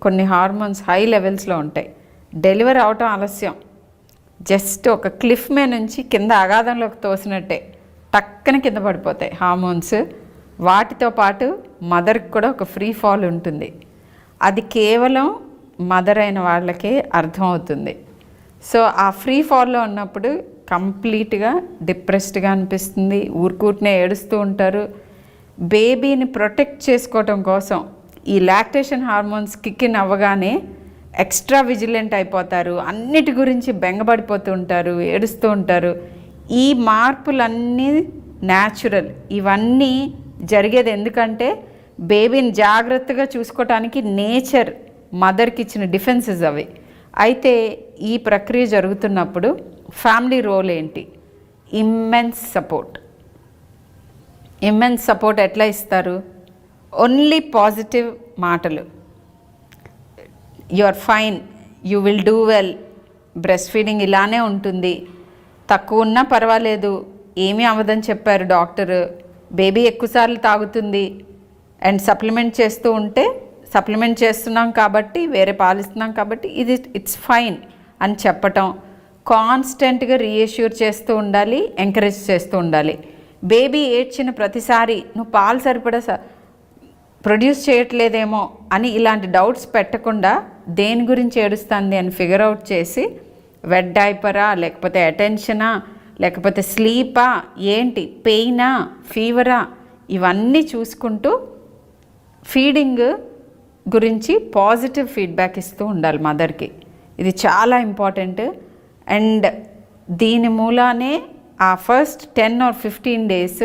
కొన్ని హార్మోన్స్ హై లెవెల్స్లో ఉంటాయి. డెలివరీ అవటం ఆలస్యం, జస్ట్ ఒక క్లిఫ్ మీద నుంచి కింద అగాధంలోకి తోసినట్టే టక్కన కింద పడిపోతాయి హార్మోన్స్. వాటితో పాటు మదర్కి కూడా ఒక ఫ్రీ ఫాల్ ఉంటుంది. అది కేవలం మదర్ అయిన వాళ్ళకే అర్థమవుతుంది. సో ఆ ఫ్రీ ఫాల్లో ఉన్నప్పుడు కంప్లీట్గా డిప్రెస్డ్గా అనిపిస్తుంది, ఊరుకూరినే ఏడుస్తూ ఉంటారు. బేబీని ప్రొటెక్ట్ చేసుకోవటం కోసం ఈ లాక్టేషన్ హార్మోన్స్ కిక్ ఇన్ అవ్వగానే ఎక్స్ట్రా విజిలెంట్ అయిపోతారు, అన్నిటి గురించి బెంగపడిపోతూ ఉంటారు, ఏడుస్తూ ఉంటారు. ఈ మార్పులన్నీ న్యాచురల్. ఇవన్నీ జరిగేది ఎందుకంటే బేబీని జాగ్రత్తగా చూసుకోవటానికి నేచర్ మదర్కి ఇచ్చిన డిఫెన్సెస్ అవి. అయితే ఈ ప్రక్రియ జరుగుతున్నప్పుడు ఫ్యామిలీ రోల్ ఏంటి? ఇమ్మెన్స్ సపోర్ట్ ఎట్లా ఇస్తారు? ఓన్లీ పాజిటివ్ మాటలు. You are fine, you will do well, breast feeding ఇలానే ఉంటుంది, తక్కువ ఉన్నా పర్వాలేదు, ఏమీ అవ్వదని చెప్పారు డాక్టరు, బేబీ ఎక్కువసార్లు తాగుతుంది అండ్ సప్లిమెంట్ చేస్తూ ఉంటే సప్లిమెంట్ చేస్తున్నాం కాబట్టి వేరే పాలిస్తున్నాం కాబట్టి ఇట్స్ ఫైన్ అని చెప్పటం, కాన్స్టెంట్గా రీఎష్యూర్ చేస్తూ ఉండాలి, ఎంకరేజ్ చేస్తూ ఉండాలి. బేబీ ఏడ్చిన ప్రతిసారి నువ్వు పాలు సరిపడా ప్రొడ్యూస్ చేయట్లేదేమో అని ఇలాంటి డౌట్స్ పెట్టకుండా దేని గురించి ఏడుస్తుంది అని ఫిగర్ అవుట్ చేసి వెట్ డైపరా, లేకపోతే అటెన్షనా, లేకపోతే స్లీపా, ఏంటి పెయినా, ఫీవరా, ఇవన్నీ చూసుకుంటూ ఫీడింగ్ గురించి పాజిటివ్ ఫీడ్బ్యాక్ ఇస్తూ ఉండాలి మదర్కి. ఇది చాలా ఇంపార్టెంట్. అండ్ దీని మూలానే ఆ ఫస్ట్ 10 or 15 days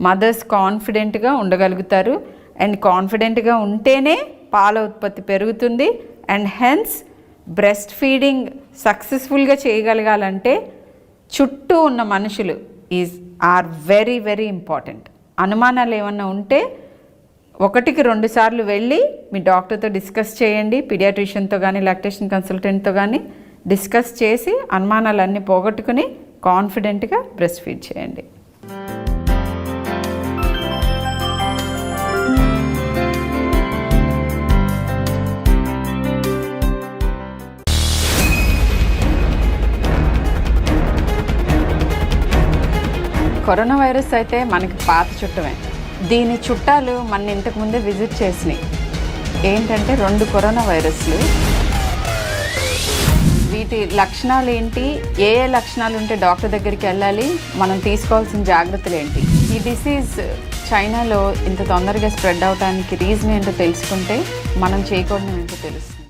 మదర్స్ కాన్ఫిడెంట్గా ఉండగలుగుతారు. అండ్ కాన్ఫిడెంట్గా ఉంటేనే పాల ఉత్పత్తి పెరుగుతుంది. అండ్ హెన్స్ బ్రెస్ట్ ఫీడింగ్ సక్సెస్ఫుల్గా చేయగలగాలంటే చుట్టూ ఉన్న మనుషులు ఆర్ వెరీ వెరీ ఇంపార్టెంట్. అనుమానాలు ఏమన్నా ఉంటే 1-2 సార్లు వెళ్ళి మీ డాక్టర్తో డిస్కస్ చేయండి, పీడియాట్రిషియన్తో కానీ లాక్టేషన్ కన్సల్టెంట్తో కానీ డిస్కస్ చేసి అనుమానాలన్నీ పోగొట్టుకుని కాన్ఫిడెంట్గా బ్రెస్ట్ ఫీడ్ చేయండి. కరోనా వైరస్ అయితే మనకి పాత చుట్టమే. దీని చుట్టాలు మన ఇంతకుముందే విజిట్ చేసినాయి. ఏంటంటే 2 కరోనా వైరస్లు. వీటి లక్షణాలు ఏంటి, ఏ లక్షణాలు ఉంటే డాక్టర్ దగ్గరికి వెళ్ళాలి, మనం తీసుకోవాల్సిన జాగ్రత్తలు ఏంటి, ఈ డిసీజ్ చైనాలో ఇంత తొందరగా స్ప్రెడ్ అవడానికి రీజన్ ఏంటో తెలుసుకుంటే మనం చేయకూడదు ఏంటో తెలుస్తుంది.